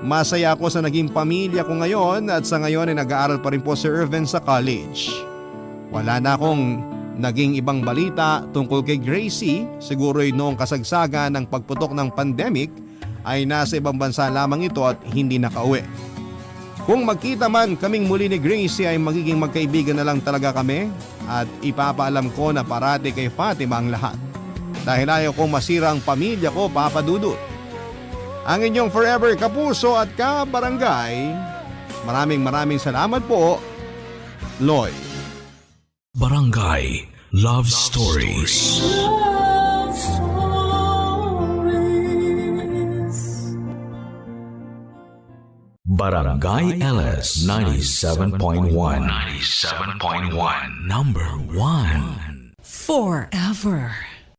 Masaya ako sa naging pamilya ko ngayon at sa ngayon ay nag-aaral pa rin po si Irvin sa college. Wala na akong naging ibang balita tungkol kay Gracie. Siguro ay noong kasagsagan ng pagputok ng pandemic ay nasa ibang bansa lamang ito at hindi nakauwi. Kung magkita man kaming muli ni Gracie ay magiging magkaibigan na lang talaga kami at ipapaalam ko na parati kay Fatima ang lahat. Dahil ayaw kong masira ang pamilya ko, Papa Dudut. Ang inyong forever kapuso at kabarangay, maraming salamat po, Lloyd. Barangay Love Stories. Love Stories. Barangay LS 97.1. 97.1. Number 1. Forever.